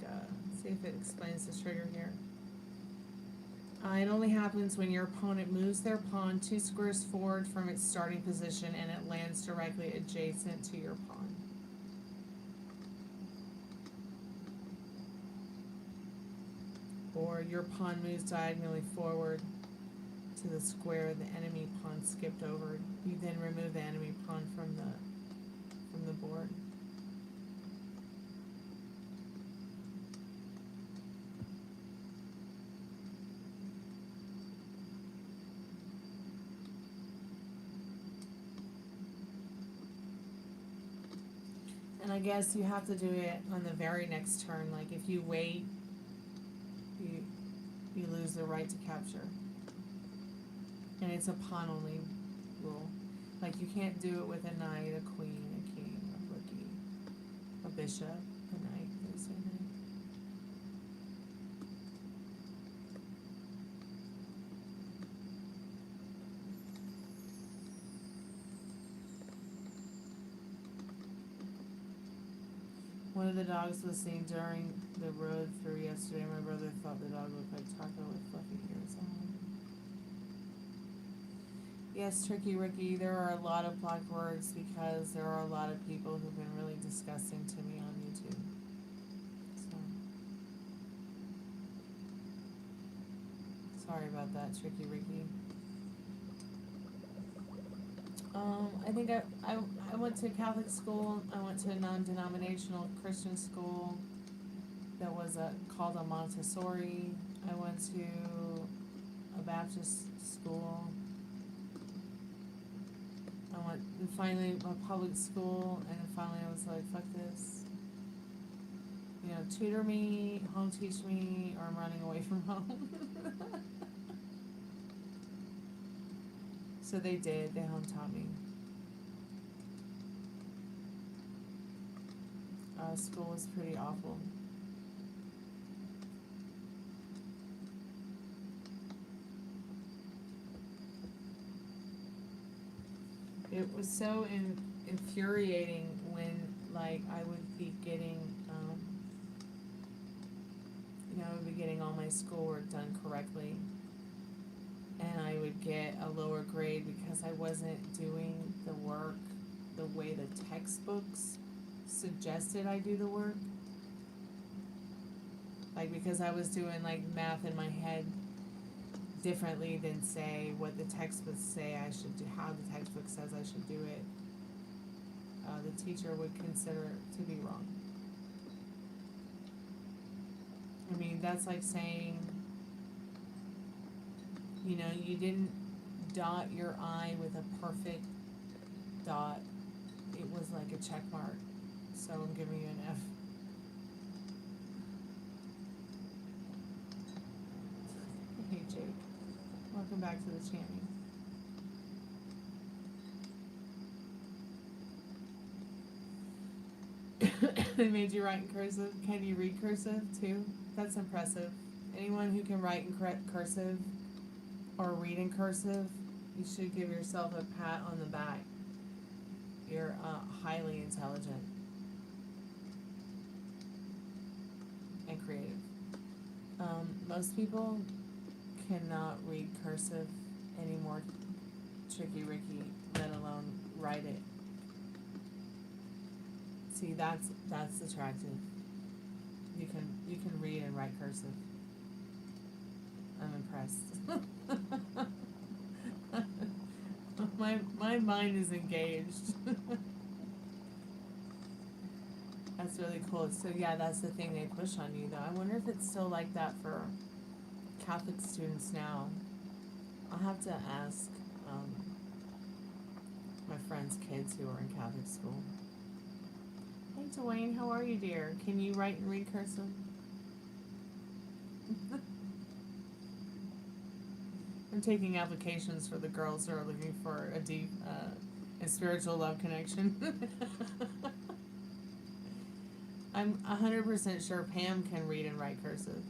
see if it explains this trigger here. It only happens when your opponent moves their pawn 2 squares forward from its starting position and it lands directly adjacent to your pawn. Or your pawn moves diagonally forward to the square the enemy pawn skipped over. You then remove the enemy pawn from the board. And I guess you have to do it on the very next turn. Like if you wait, you lose the right to capture. And it's a pawn-only rule. Like, you can't do it with a knight, a queen, a king, a rookie, a bishop, a knight, they say knight. One of the dogs was seen during the road through yesterday. My brother thought the dog looked like Taco with fluffy ears on. Yes, Tricky Ricky, there are a lot of blocked words because there are a lot of people who've been really disgusting to me on YouTube. So, sorry about that, Tricky Ricky. I think I went to Catholic school. I went to a non-denominational Christian school that was called a Montessori. I went to a Baptist school. I went finally a public school, and finally I was like, fuck this. You know, tutor me, home teach me, or I'm running away from home. So they did, they home taught me. School was pretty awful. It was so infuriating when, like, I would be getting, I would be getting all my schoolwork done correctly, and I would get a lower grade because I wasn't doing the work the way the textbooks suggested I do the work. Like, because I was doing, like, math in my head differently than, say, what the textbooks say I should do, how the textbook says I should do it. The teacher would consider it to be wrong. I mean, that's like saying, you know, you didn't dot your I with a perfect dot it was like a check mark. So I'm giving you an F. Hey Jake, welcome back to the channel. They made you write in cursive. Can you read cursive too? That's impressive. Anyone who can write in cursive or read in cursive, you should give yourself a pat on the back. You're highly intelligent and creative. Most people cannot read cursive anymore, tricky Ricky, let alone write it. See, that's attractive. You can read and write cursive. I'm impressed. my mind is engaged. That's really cool. So yeah, that's the thing they push on you though. I wonder if it's still like that for Catholic students now. I'll have to ask my friends' kids who are in Catholic school. Hey Dwayne, how are you, dear? Can you write and read cursive? I'm taking applications for the girls who are looking for a deep and spiritual love connection. I'm 100% sure Pam can read and write cursive.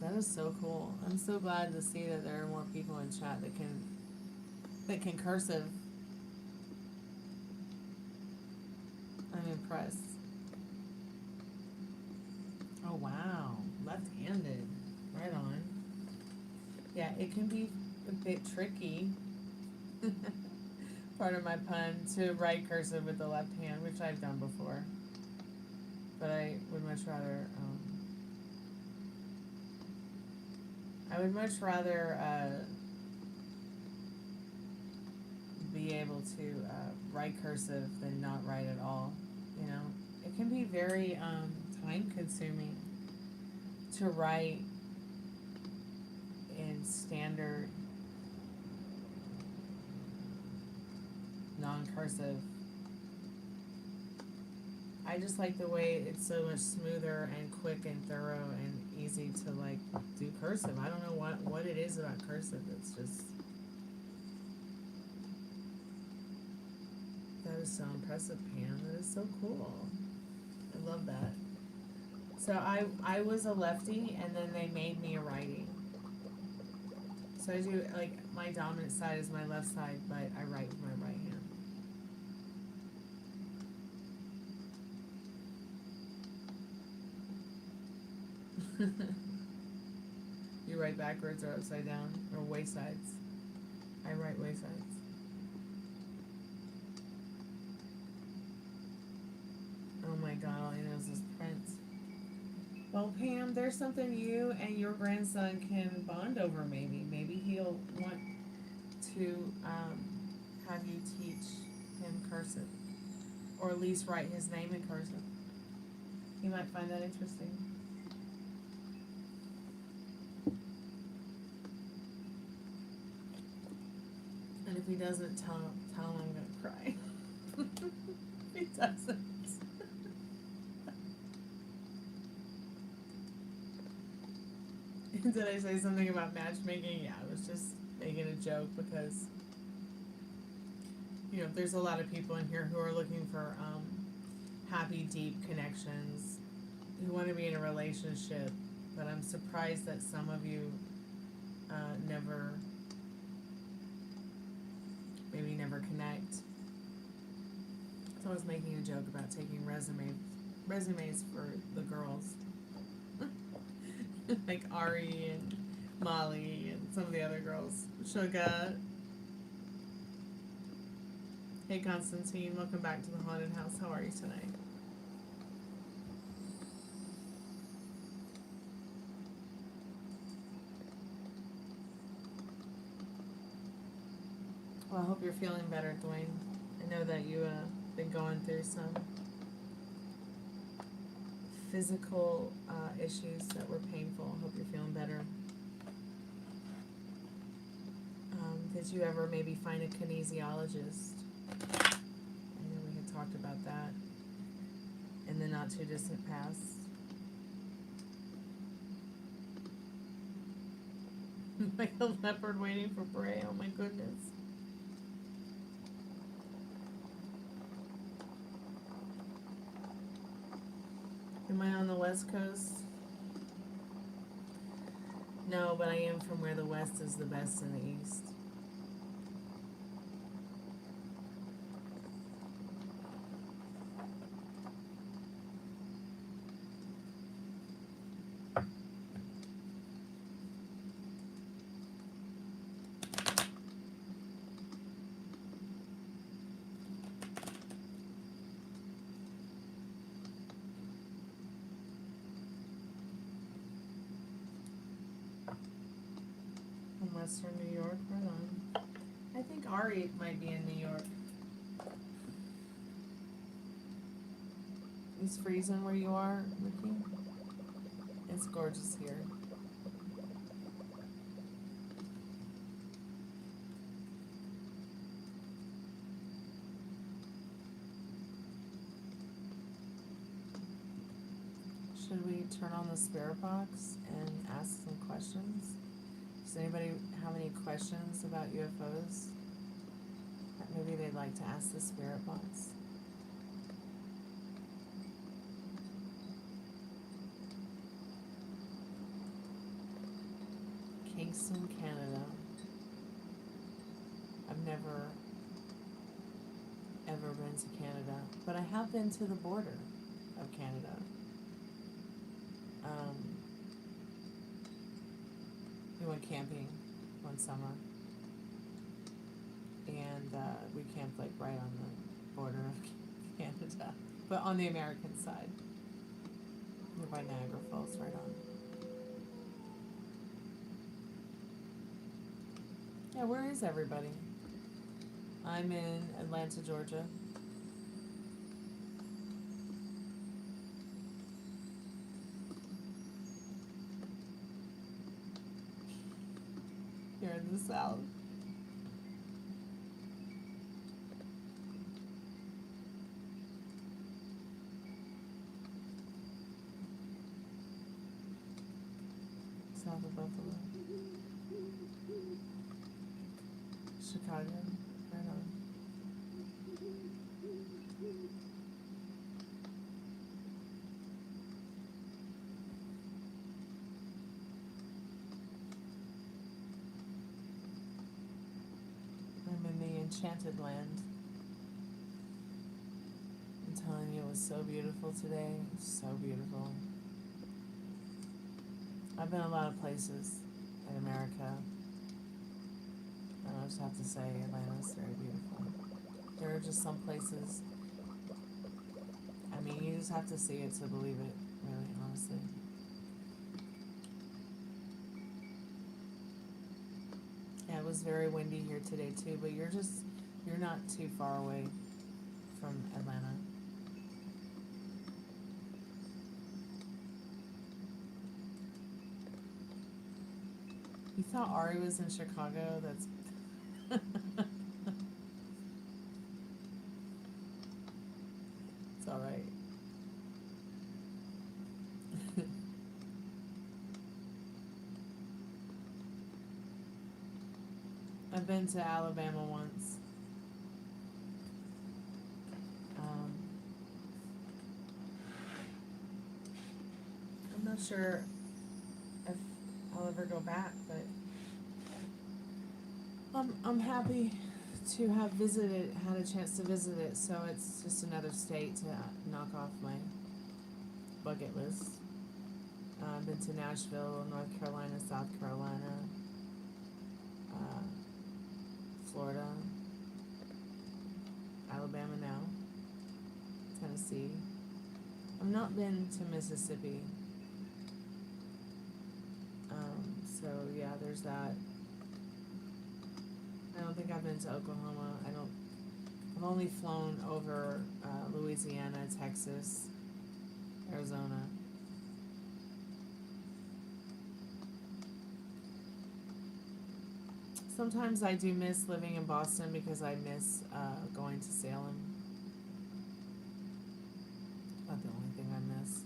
That is so cool. I'm so glad to see that there are more people in chat that can cursive. I'm impressed. Oh wow, left-handed. Right on. Yeah, it can be a bit tricky. Part of my pun, to write cursive with the left hand, which I've done before. But I would much rather be able to write cursive than not write at all. You know, it can be very time-consuming to write in standard non-cursive. I just like the way it's so much smoother and quick and thorough and easy to like do cursive. I don't know what it is about cursive. It's just, that is so impressive, Pam. That is so cool. I love that. So I was a lefty and then they made me a righty. So I do, like, my dominant side is my left side, but I write with my right hand. You write backwards or upside down or waysides. I write waysides. Oh my god, all he knows is Prince. Well, Pam, there's something you and your grandson can bond over maybe. Maybe he'll want to have you teach him cursive. Or at least write his name in cursive. He might find that interesting. And if he doesn't, tell him I'm gonna cry. If he doesn't. Did I say something about matchmaking? Yeah, I was just making a joke because, you know, there's a lot of people in here who are looking for happy, deep connections, who want to be in a relationship, but I'm surprised that some of you never connect. So I was making a joke about taking resumes for the girls. Like Ari and Molly and some of the other girls. Suga. Hey Constantine, welcome back to the haunted house. How are you tonight? Well, I hope you're feeling better, Dwayne. I know that you been going through some physical issues that were painful. I hope you're feeling better. Did you ever maybe find a kinesiologist? I know we had talked about that in the not too distant past. Like a leopard waiting for prey. Oh my goodness. Am I on the West Coast? No, but I am from where the West is the best in the East. Western New York, right on. I think Ari might be in New York. It's freezing where you are, Ricky? It's gorgeous here. Should we turn on the Spiritbox and ask some questions? Does anybody have any questions about UFOs that maybe they'd like to ask the Spiritbox? Kingston, Canada. I've never ever been to Canada, but I have been to the border of Canada. We went camping one summer, and we camped like right on the border of Canada, but on the American side. We're by Niagara Falls, right on. Yeah, where is everybody? I'm in Atlanta, Georgia. Here in the South. South of Buffalo. Chicago, right on. I'm in the enchanted land. I'm telling you, it was so beautiful today. So beautiful. I've been a lot of places in America. And I just have to say, Atlanta's very beautiful. There are just some places, I mean, you just have to see it to believe it, really, honestly. Yeah, it was very windy here today too, but you're not too far away from Atlanta. You thought Ari was in Chicago? That's it's alright. I've been to Alabama once. I'm not sure if I'll ever go back, but I'm happy to have had a chance to visit it, so it's just another state to knock off my bucket list. I've been to Nashville, North Carolina, South Carolina, Florida, Alabama now, Tennessee. I've not been to Mississippi. So yeah, there's that. I don't think I've been to Oklahoma. I've only flown over Louisiana, Texas, Arizona. Sometimes I do miss living in Boston because I miss going to Salem. Not the only thing I miss.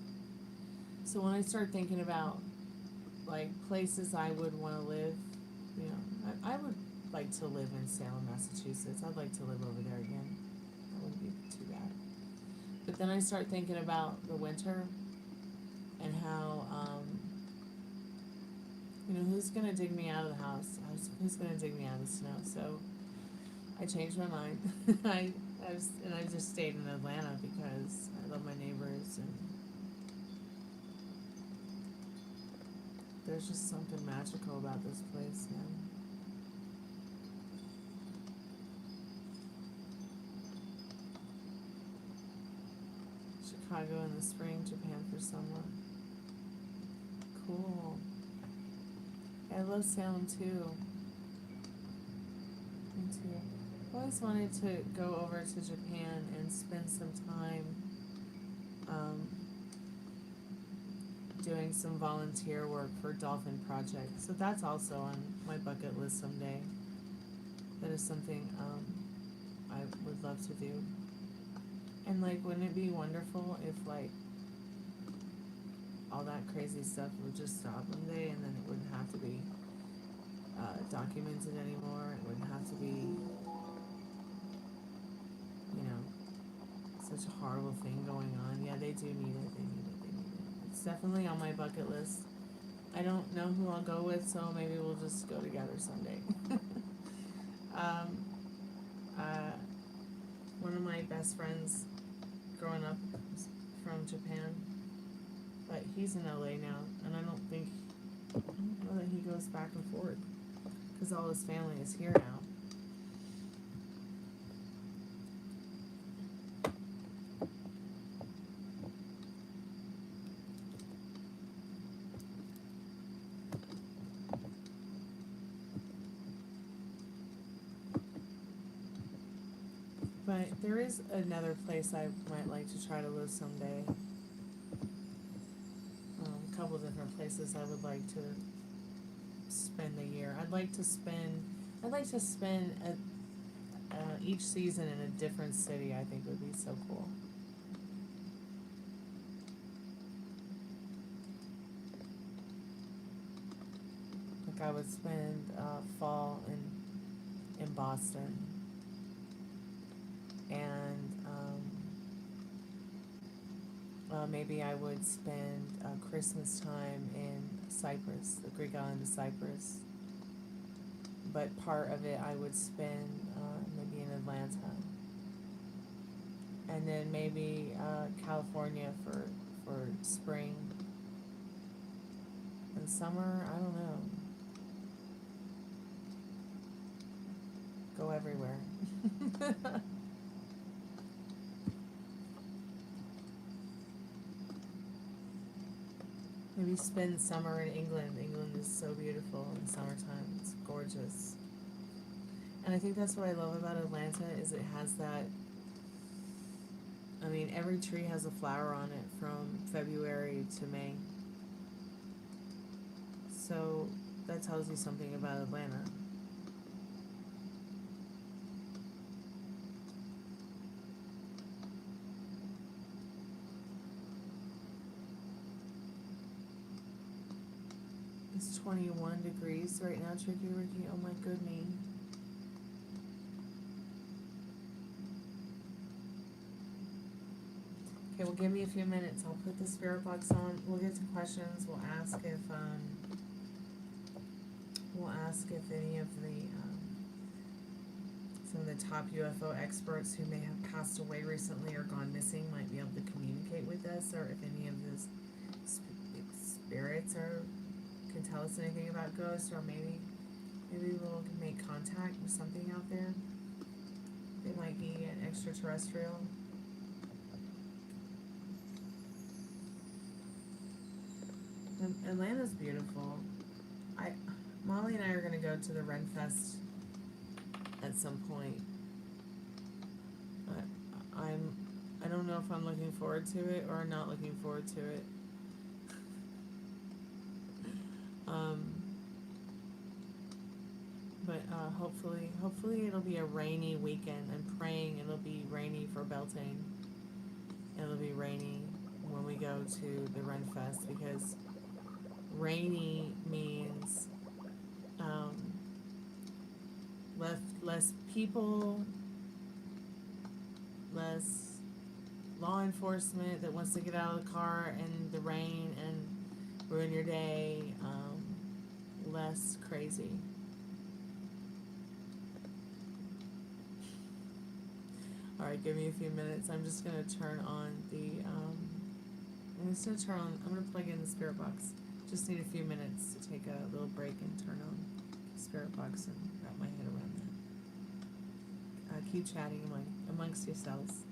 So when I start thinking about like places I would want to live, you know, I would like to live in Salem, Massachusetts. I'd like to live over there again. That wouldn't be too bad. But then I start thinking about the winter and how, you know, who's gonna dig me out of the house? Who's gonna dig me out of the snow? So I changed my mind. I just stayed in Atlanta because I love my neighbors and there's just something magical about this place, man. Chicago in the spring, Japan for summer. Cool. I love Salem too. Me too. I always wanted to go over to Japan and spend some time doing some volunteer work for Dolphin Project. So that's also on my bucket list someday. That is something I would love to do. And like, wouldn't it be wonderful if like all that crazy stuff would just stop one day and then it wouldn't have to be documented anymore. It wouldn't have to be, you know, such a horrible thing going on. Yeah, they do need it. They need it. They need it. It's definitely on my bucket list. I don't know who I'll go with, so maybe we'll just go together someday. One of my best friends growing up was from Japan, but he's in LA now, and I don't know that he goes back and forth because all his family is here now. But there is another place I might like to try to live someday. A couple different places I would like to spend the year. I'd like to spend each season in a different city. I think would be so cool. Like I would spend fall in Boston. And maybe I would spend Christmas time in Cyprus, the Greek island of Cyprus. But part of it I would spend maybe in Atlanta. And then maybe California for spring. And summer, I don't know. Go everywhere. Maybe spend summer in England. England is so beautiful in summertime. It's gorgeous. And I think that's what I love about Atlanta is it has that, I mean, every tree has a flower on it from February to May. So that tells you something about Atlanta. It's 21 degrees right now, Tricky Ricky. Oh my goodness. Okay, well, give me a few minutes. I'll put the Spiritbox on. We'll get to questions. We'll ask if any of the some of the top UFO experts who may have passed away recently or gone missing might be able to communicate with us, or if any of those spirits can tell us anything about ghosts, or maybe we'll make contact with something out there. They might be an extraterrestrial. Atlanta's beautiful. Molly and I are gonna go to the Ren Fest at some point. I don't know if I'm looking forward to it or not looking forward to it. But Hopefully it'll be a rainy weekend. I'm praying it'll be rainy for Beltane. It'll be rainy when we go to the Ren Fest, because rainy means less people, less law enforcement that wants to get out of the car in the rain and ruin your day, less crazy. Alright, give me a few minutes. I'm just going to turn on the, I'm going to plug in the Spiritbox. Just need a few minutes to take a little break and turn on the Spiritbox and wrap my head around that. Keep chatting amongst yourselves.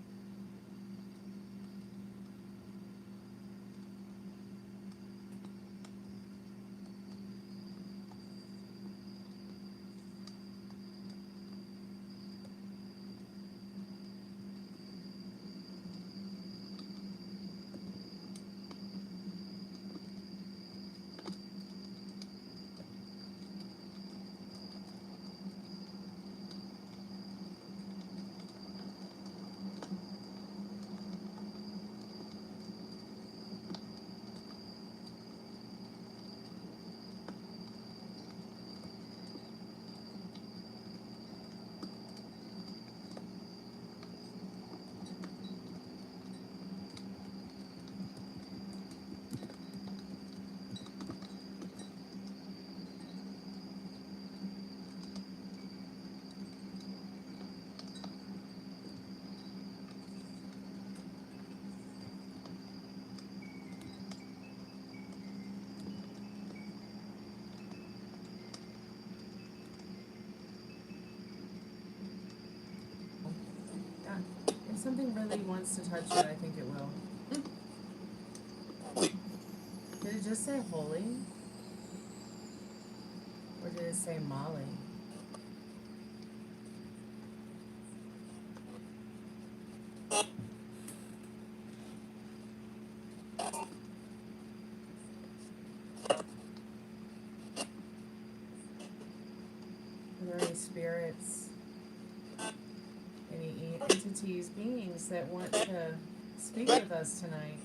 If something really wants to touch you, I think it will. Did it just say holy? Or did it say Molly? Are there any spirits, any entities, beings that want to speak with us tonight?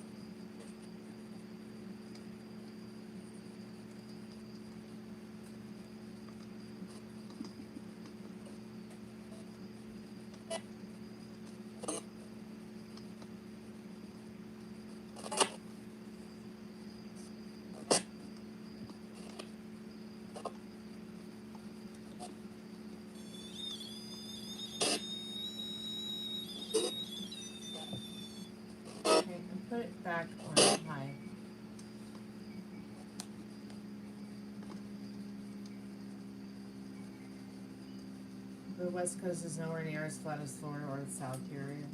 Put it back on high. The West Coast is nowhere near as flat as Florida or the South, period.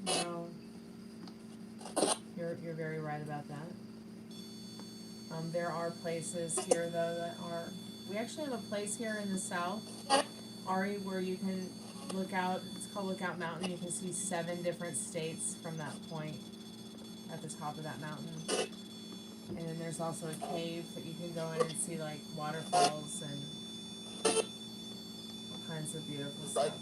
No. You're very right about that. There are places here, though, that are... We actually have a place here in the South, Ari, where you can look out. It's called Lookout Mountain. You can see 7 different states from that point at the top of that mountain. And then there's also a cave that you can go in and see, like, waterfalls and all kinds of beautiful stuff.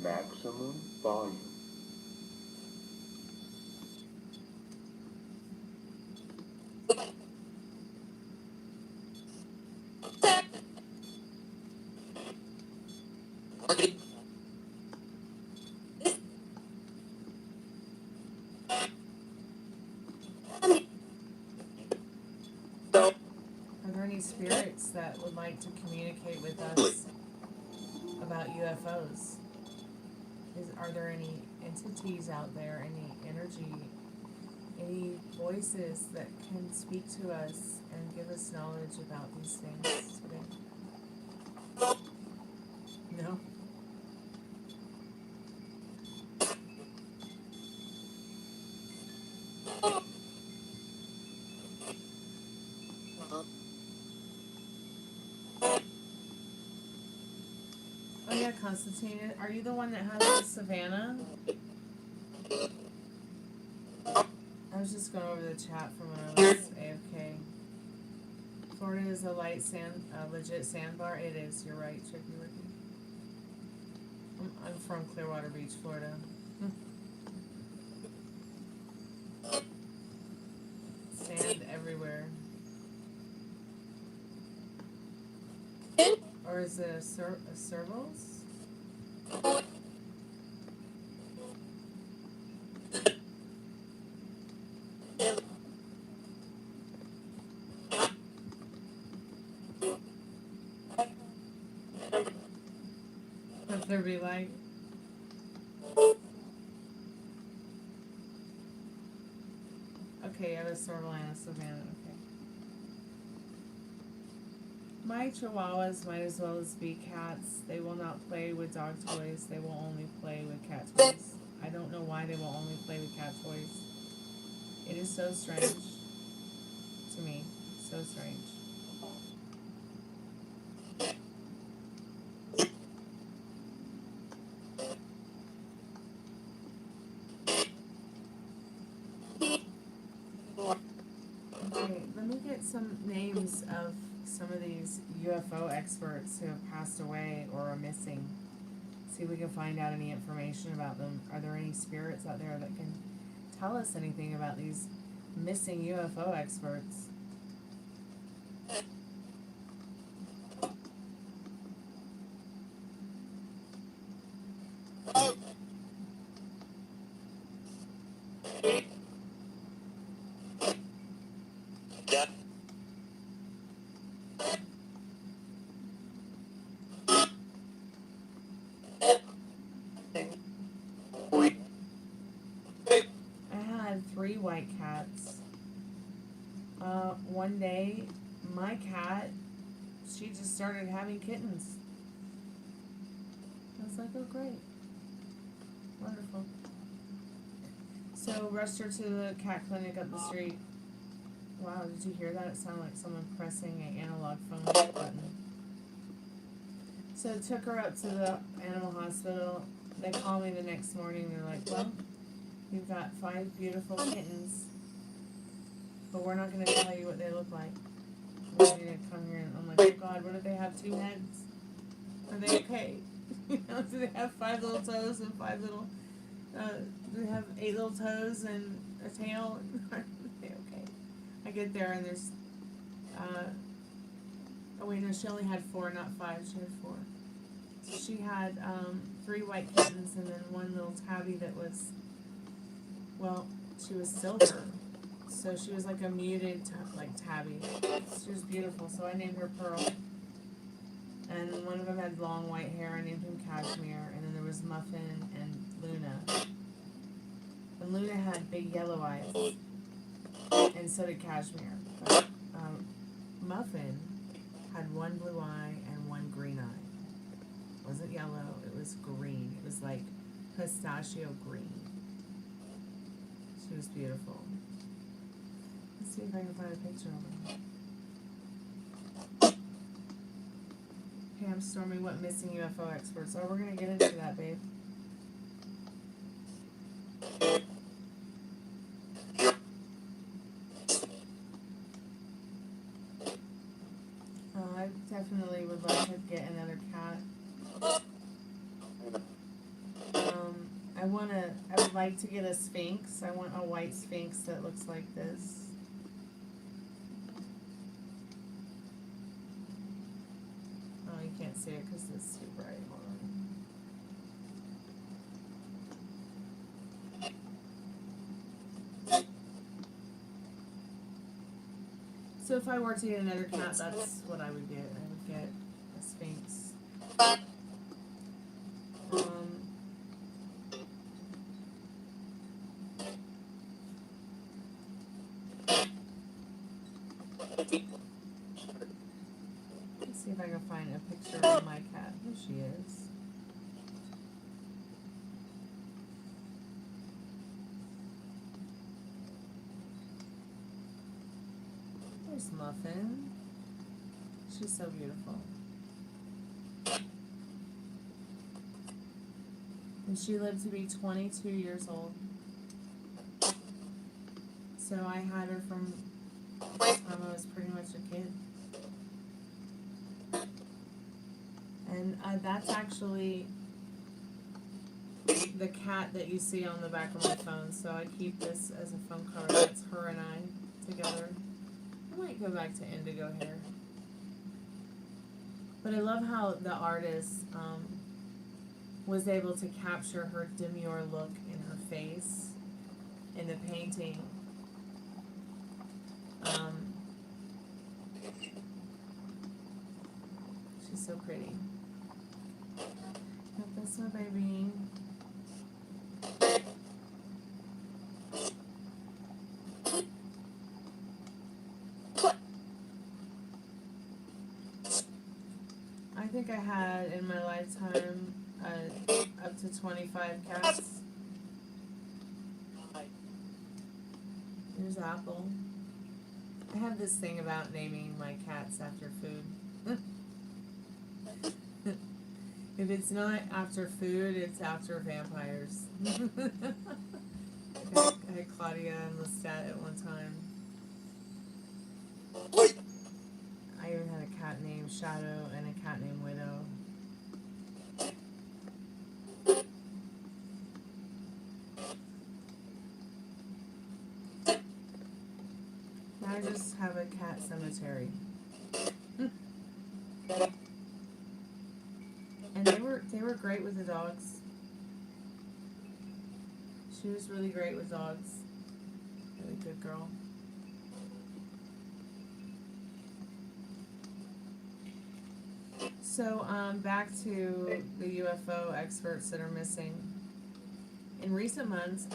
Maximum volume. Are there any spirits that would like to communicate with us about UFOs? Are there any entities out there, any energy, any voices that can speak to us and give us knowledge about these things today? No? Oh yeah, Constantine. Are you the one that has the Savannah? I was just going over the chat from when I was AFK. Florida is a legit sandbar. It is. You're right, Tricky Ricky. I'm from Clearwater Beach, Florida. Sand everywhere. Or is it a servals? If there be light. Okay, I have a serval and a Savannah. Okay. My chihuahuas might as well as be cats. They will not play with dog toys. They will only play with cat toys. I don't know why they will only play with cat toys. It is so strange to me. So strange. Okay, let me get some names of some of these UFO experts who have passed away or are missing. See if we can find out any information about them. Are there any spirits out there that can tell us anything about these missing UFO experts? I had 3 white cats. One day, my cat, she just started having kittens. I was like, oh great. Wonderful. So, rushed her to the cat clinic up the street. Wow, did you hear that? It sounded like someone pressing an analog phone button. So, took her up to the animal hospital. They called me the next morning. They're like, well, you've got 5 beautiful kittens, but we're not going to tell you what they look like. We're going to come here and I'm like, oh God, what if they have 2 heads? Are they okay? You know, do they have 5 little toes and 5 little, do they have 8 little toes and a tail? Are they okay? I get there and there's, oh wait, no, she only had 4, not 5, she had 4. So she had 3 white kittens and then 1 little tabby that was, well, she was silver. So she was like a muted, tabby. She was beautiful, so I named her Pearl. And one of them had long white hair, I named him Cashmere. And then there was Muffin and Luna. And Luna had big yellow eyes. And so did Cashmere. But Muffin had 1 blue eye and 1 green eye. It wasn't yellow, it was green. It was like pistachio green. She was beautiful. Let's see if I can find a picture of her. Pam, Stormy, what missing UFO experts? Oh, we're going to get into that, babe. I definitely would like to get another cat. I would like to get a Sphinx. I want a white Sphinx that looks like this. Oh, you can't see it because it's too bright. Hold on. So if I were to get another cat, that's what I would get. I would get a Sphinx. Let's see if I can find a picture of my cat. Here she is. There's Muffin. She's so beautiful. And she lived to be 22 years old. So I had her from the time I was pretty much a kid. And that's actually the cat that you see on the back of my phone. So I keep this as a phone cover. That's her and I together. I might go back to indigo hair. But I love how the artist was able to capture her demure look in her face in the painting. She's so pretty. Got this one, baby. I think I had in my lifetime up to 25 cats. Here's Apple. I have this thing about naming my cats after food. If it's not after food, it's after vampires. I had Claudia and Lestat at one time. I even had a cat named Shadow and a cat named Widow. Now I just have a cat cemetery. And they were great with the dogs. She was really great with dogs. Really good girl. So, back to the UFO experts that are missing. In recent months,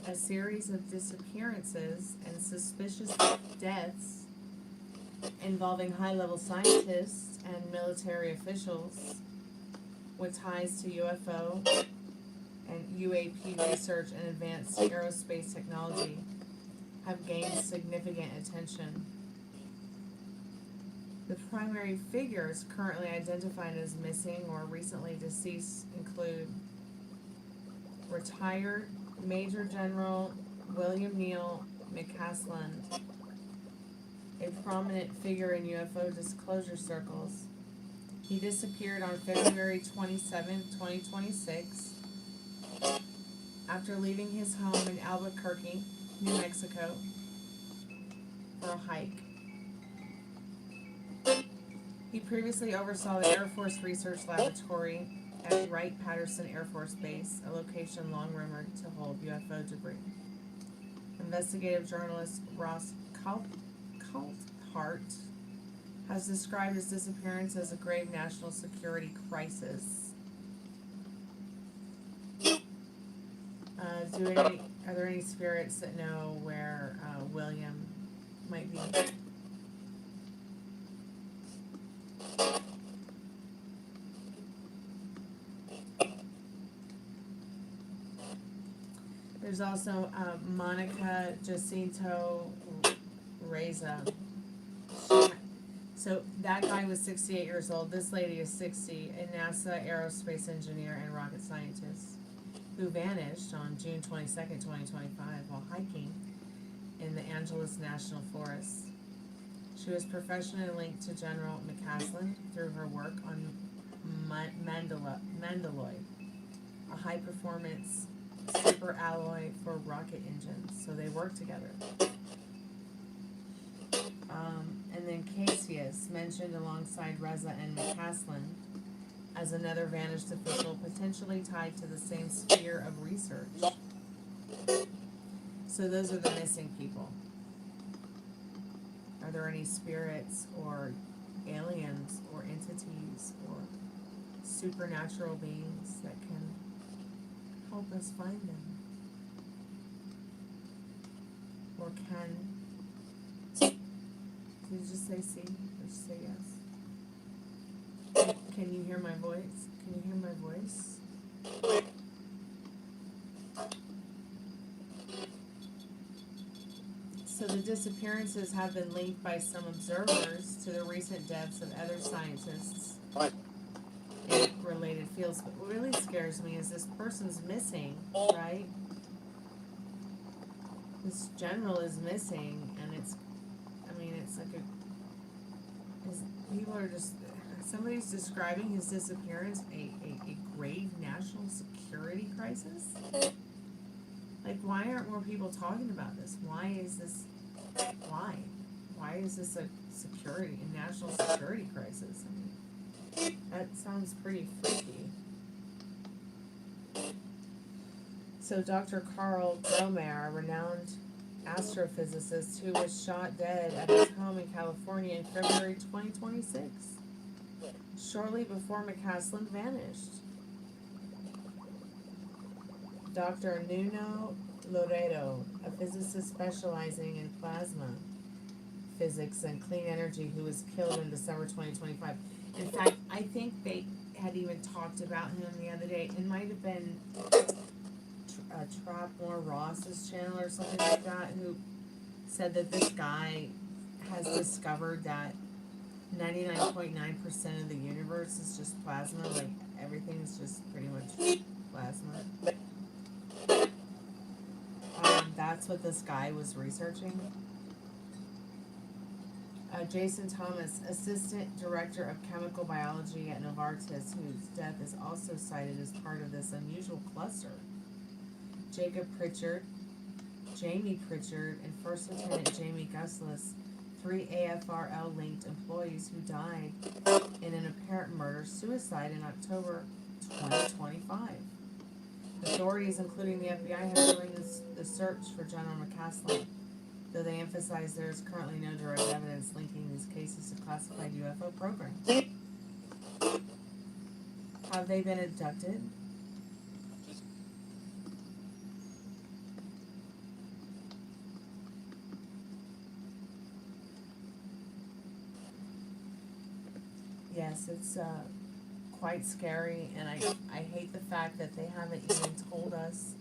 a series of disappearances and suspicious deaths involving high-level scientists and military officials with ties to UFO and UAP research and advanced aerospace technology have gained significant attention. The primary figures currently identified as missing or recently deceased include retired Major General William Neal McCaslin, a prominent figure in UFO disclosure circles. He disappeared on February 27, 2026, after leaving his home in Albuquerque, New Mexico, for a hike. He previously oversaw the Air Force Research Laboratory at Wright-Patterson Air Force Base, a location long rumored to hold UFO debris. Investigative journalist Ross Coulthart has described his disappearance as a grave national security crisis. Are there any spirits that know where William might be? There's also Monica Jacinto Reza. So that guy was 68 years old. This lady is 60, a NASA aerospace engineer and rocket scientist who vanished on June 22nd, 2025 while hiking in the Angeles National Forest. She was professionally linked to General McCaslin through her work on Mandaloid, a high-performance super alloy for rocket engines. So they work together. And then Cassius, mentioned alongside Reza and McCaslin as another vanished official potentially tied to the same sphere of research. So those are the missing people. Are there any spirits or aliens or entities or supernatural beings that can help us find them? Or can... Did you just say C? Or just say yes? Can you hear my voice? Can you hear my voice? So the disappearances have been linked by some observers to the recent deaths of other scientists in related fields. But what really scares me is this person's missing, right? This general is missing, and it's like people are just, somebody's describing his disappearance a grave national security crisis. Like, why aren't more people talking about this? Why is this a national security crisis? I mean, that sounds pretty freaky. So Dr. Carl Gromer, a renowned astrophysicist who was shot dead at his home in California in February 2026, shortly before McCaslin vanished. Dr. Nuno Loreto, a physicist specializing in plasma physics and clean energy, who was killed in December 2025. In fact, I think they had even talked about him the other day. It might have been Trapmore Ross's channel or something like that, who said that this guy has discovered that 99.9% of the universe is just plasma. Like, everything's just pretty much plasma. That's what this guy was researching. Jason Thomas, Assistant Director of Chemical Biology at Novartis, whose death is also cited as part of this unusual cluster. Jacob Pritchard, Jamie Pritchard, and First Lieutenant Jamie Guslis, 3 AFRL-linked employees who died in an apparent murder-suicide in October 2025. Authorities, including the FBI, have been doing the search for General McCaslin, though they emphasize there is currently no direct evidence linking these cases to classified UFO programs. Have they been abducted? Yes, it's quite scary, and I hate the fact that they haven't even told us,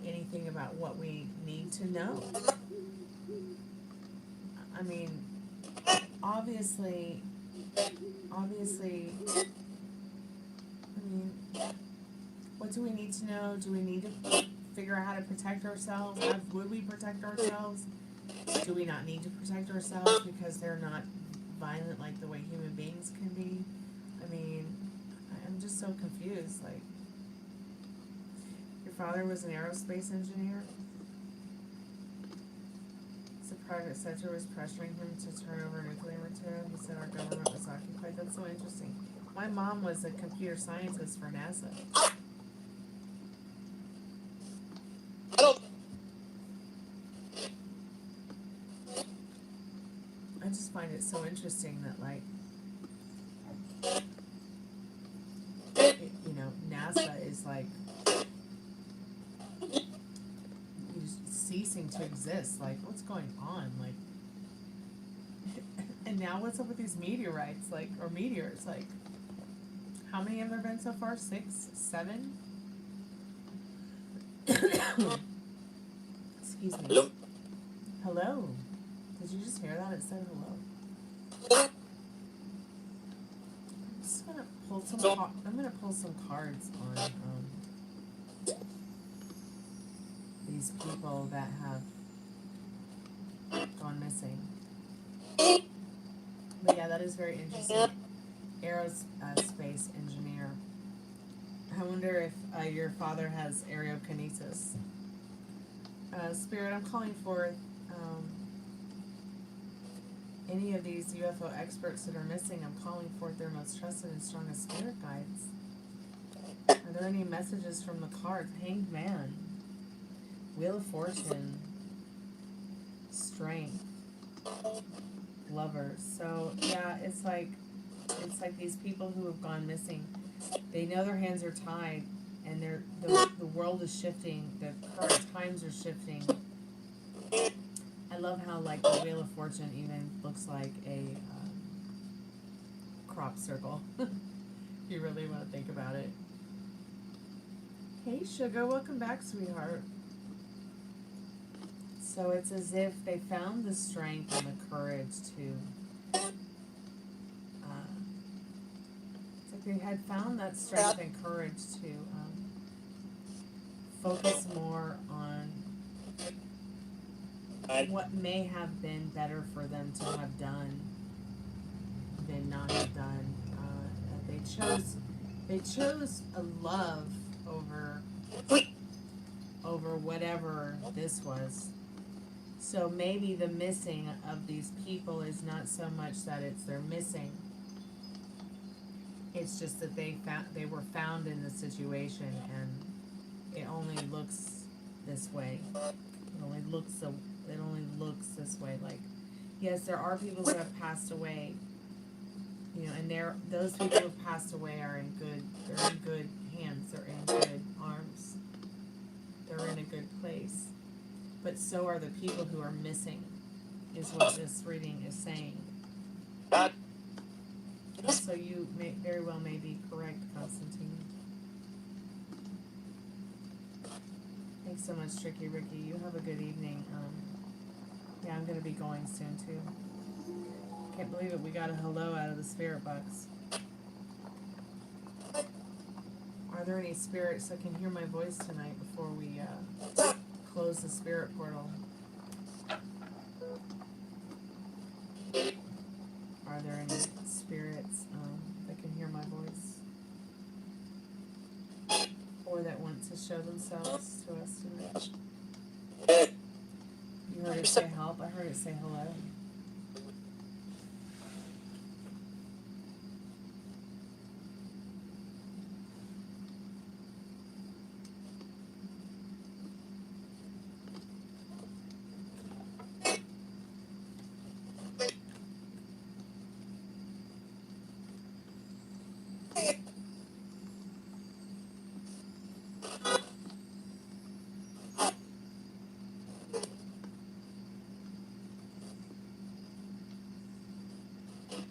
anything about what we need to know. I mean, obviously, what do we need to know? Do we need to figure out how to protect ourselves? Would we protect ourselves? Do we not need to protect ourselves because they're not violent like the way human beings can be? I mean, I'm just so confused. Like, your father was an aerospace engineer? The private sector was pressuring him to turn over nuclear material. He said our government was occupied. That's so interesting. My mom was a computer scientist for NASA. I just find it so interesting that, like, NASA is like ceasing to exist. Like, what's going on? Like, and now what's up with these meteorites? Like, or meteors? Like, how many have there been so far? 6, 7? Excuse me. Hello? Hello. Did you just hear that? It said hello. I'm just gonna pull some. I'm gonna pull some cards on these people that have gone missing. But yeah, that is very interesting. Aerospace engineer. I wonder if your father has aerokinesis. Spirit, I'm calling forth any of these UFO experts that are missing. I'm calling forth their most trusted and strongest spirit guides. Are there any messages from the cards? Hanged Man, Wheel of Fortune, Strength, Lovers. So yeah, it's like these people who have gone missing. They know their hands are tied, and the world is shifting. The current times are shifting. I love how, like, the Wheel of Fortune even looks like a crop circle. If you really want to think about it. Hey, Sugar, welcome back, sweetheart. So it's as if they found the strength and the courage to. It's like like they had found that strength and courage to focus more on what may have been better for them to have done than not have done. They chose a love over whatever this was. So maybe the missing of these people is not so much that they're missing. It's just that they were found in the situation, and it only looks this way. It only looks this way. Like, yes, there are people who have passed away, you know, and those people who have passed away are in good hands. They're in good arms. They're in a good place. But so are the people who are missing, is what this reading is saying. So you very well may be correct, Constantine. Thanks so much, Tricky Ricky. You have a good evening. Yeah, I'm going to be going soon, too. Can't believe it. We got a hello out of the spirit box. Are there any spirits that can hear my voice tonight before we close the spirit portal? Are there any spirits that can hear my voice? Or that want to show themselves to us tonight? You heard it say help? I heard it say hello.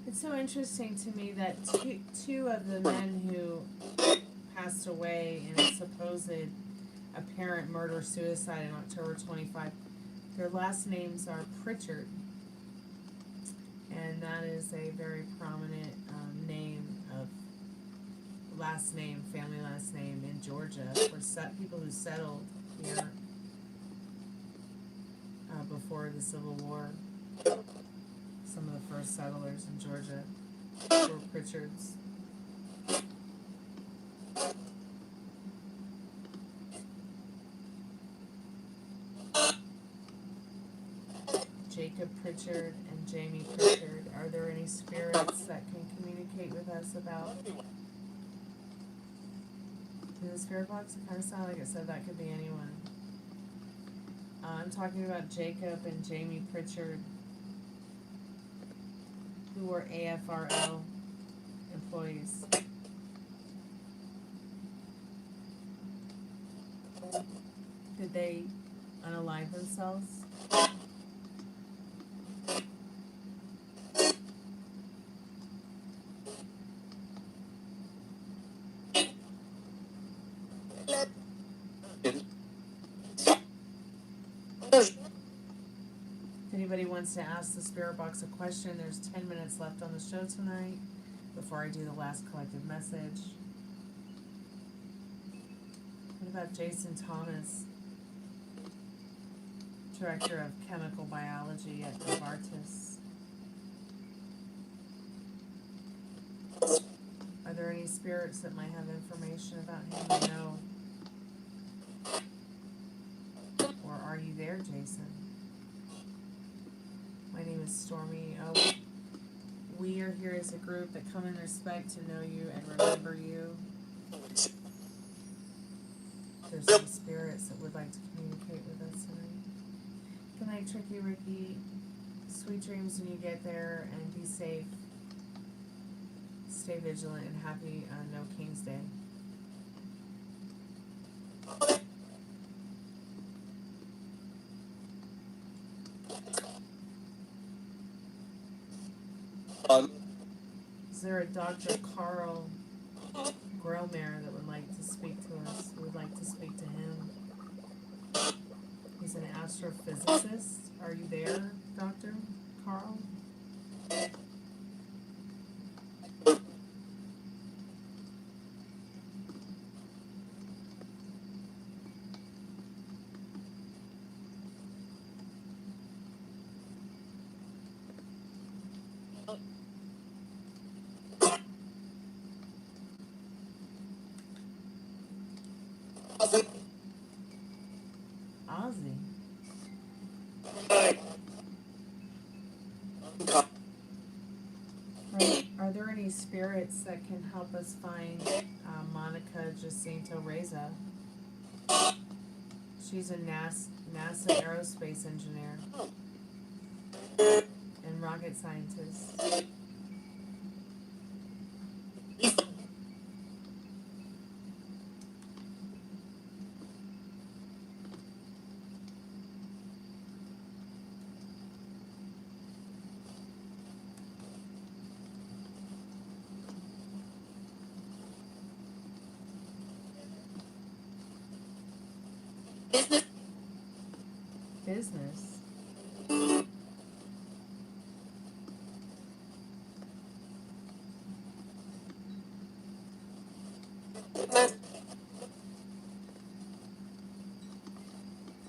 It's so interesting to me that two of the men who passed away in a supposed apparent murder-suicide in October 25, their last names are Pritchard. And that is a very prominent family last name in Georgia for people who settled here before the Civil War. Some of the first settlers in Georgia were Pritchards. Jacob Pritchard and Jamie Pritchard. Are there any spirits that can communicate with us about? In the spirit box, it kind of sounded like it said that could be anyone. I'm talking about Jacob and Jamie Pritchard, who were AFRL employees. Did they unalive themselves? If anybody wants to ask the spirit box a question, there's 10 minutes left on the show tonight before I do the last collective message. What about Jason Thomas, Director of Chemical Biology at Novartis? Are there any spirits that might have information about him to know? Or are you there, Jason? My name is Stormy. We are here as a group that come in respect to know you and remember you. There's some spirits that would like to communicate with us tonight. Good night, Tricky Ricky. Sweet dreams when you get there, and be safe. Stay vigilant, and happy No King's Day. Is there a Dr. Carl Gromer that would like to speak to us? We would like to speak to him. He's an astrophysicist. Are you there, Dr. Carl? Are there any spirits that can help us find Monica Jacinto Reza? She's a NASA aerospace engineer and rocket scientist. Business.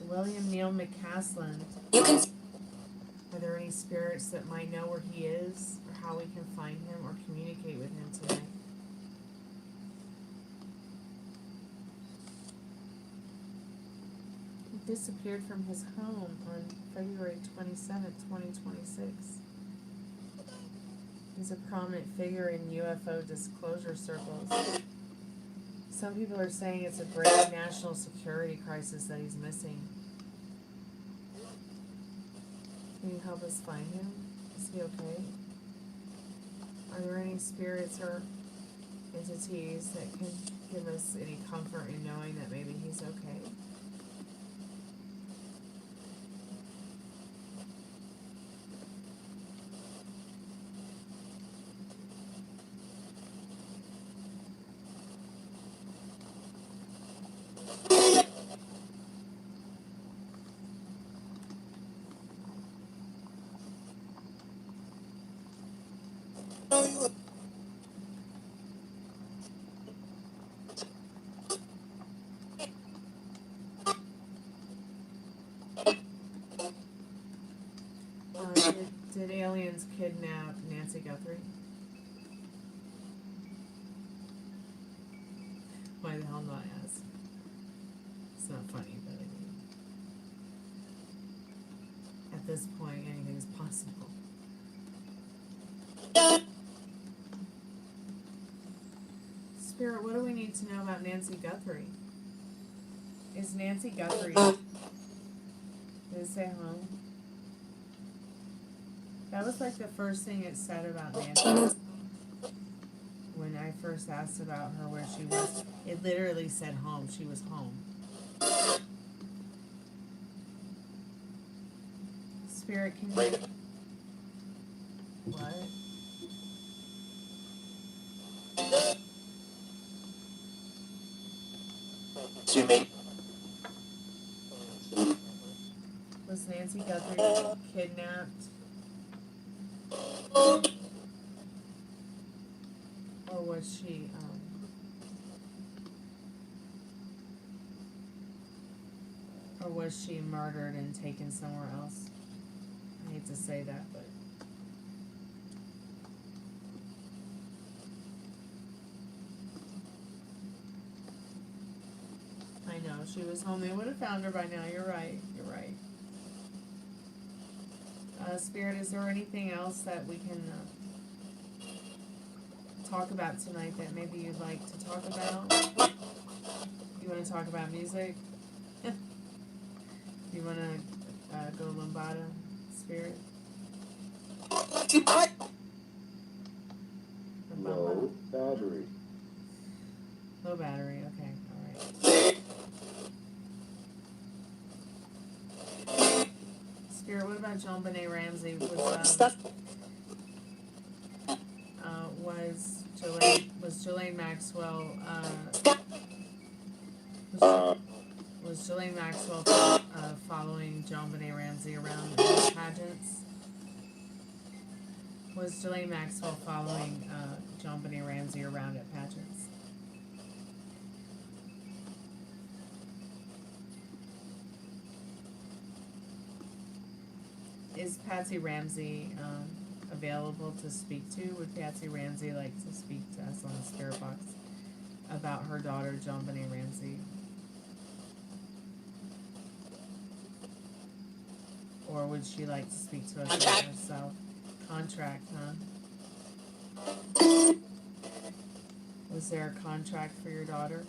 William Neal McCaslin. Are there any spirits that might know where he is, or how we can find him or communicate with him tonight? He disappeared from his home on February 27th, 2026. He's a prominent figure in UFO disclosure circles. Some people are saying it's a grave national security crisis that he's missing. Can you help us find him? Is he okay? Are there any spirits or entities that can give us any comfort in knowing that maybe he's okay? Did aliens kidnap Nancy Guthrie? Why the hell not ask? It's not funny, but I mean, at this point, anything is possible. Spirit, what do we need to know about Nancy Guthrie? Is Nancy Guthrie... Did it say home? That was like the first thing it said about Nancy. When I first asked about her, where she was, it literally said home. She was home. Spirit, can you... What? Was Nancy Guthrie kidnapped? Or was she, or was she murdered and taken somewhere else? I hate to say that, but... I know, she was home. They would have found her by now. You're right. You're right. Spirit, is there anything else that we can talk about tonight that maybe you'd like to talk about? You want to talk about music? You want to go Lambada, Spirit? Low battery. Low battery, okay, alright. Spirit, what about John Benet Ramsey? Was Ghislaine Maxwell, was Ghislaine Maxwell following John Benet Ramsey around pageants? Was Ghislaine Maxwell following John Benet Ramsey around at pageants? Is Patsy Ramsey available to speak to? Would Patsy Ramsey like to speak to us on the Spiritbox about her daughter, John Benet Ramsey? Or would she like to speak to us about herself? Contract, huh? Was there a contract for your daughter?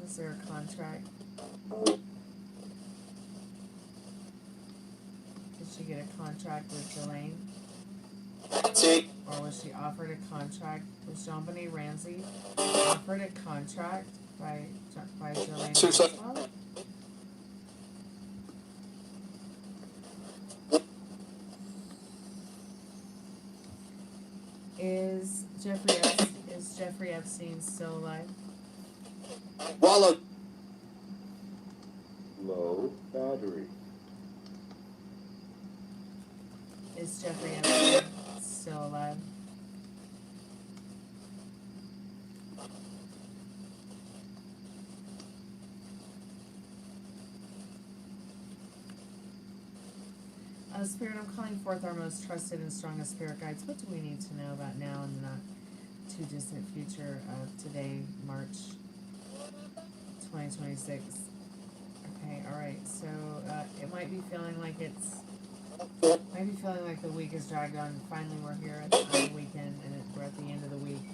Was there a contract? Did she get a contract with Jelaine? Or was she offered a contract? Was JonBenet Ramsey offered a contract by Jelaine Maxwell? Is Jeffrey Epstein still alive? Wallow. Low battery. Is Jeffrey Epstein still alive? Spirit, I'm calling forth our most trusted and strongest spirit guides. What do we need to know about now and the not too distant future of today, March 2026? Okay, alright, so it might be feeling like the week is dragged on. Finally, we're here at the weekend, and we're at the end of the week,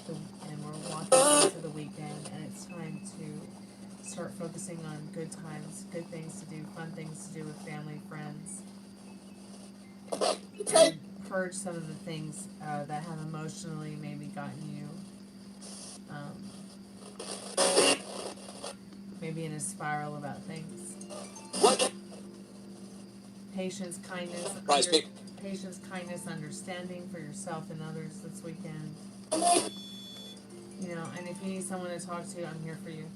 and we're walking into the weekend, and it's time to start focusing on good times, good things to do, fun things to do with family, friends. And purge some of the things that have emotionally maybe gotten you maybe in a spiral about things. What? Patience, kindness, understanding for yourself and others this weekend. You know, and if you need someone to talk to, I'm here for you.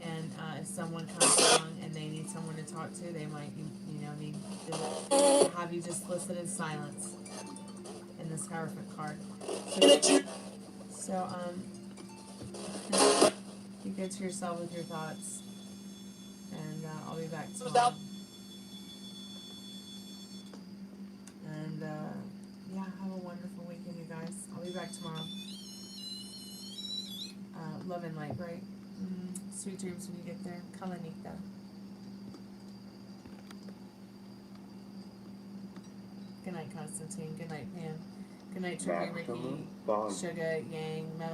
And if someone comes along and they need someone to talk to, they might, need to have you just listen in silence in this Hierophant card. So be good to yourself with your thoughts. And I'll be back tomorrow. And yeah, have a wonderful weekend, you guys. I'll be back tomorrow. Love and light, right? Sweet dreams when you get there. Kalanita. Good night, Constantine. Good night, Pam. Good night, Tricky, Ricky, Maximum volume. Sugar, Yang, Metal.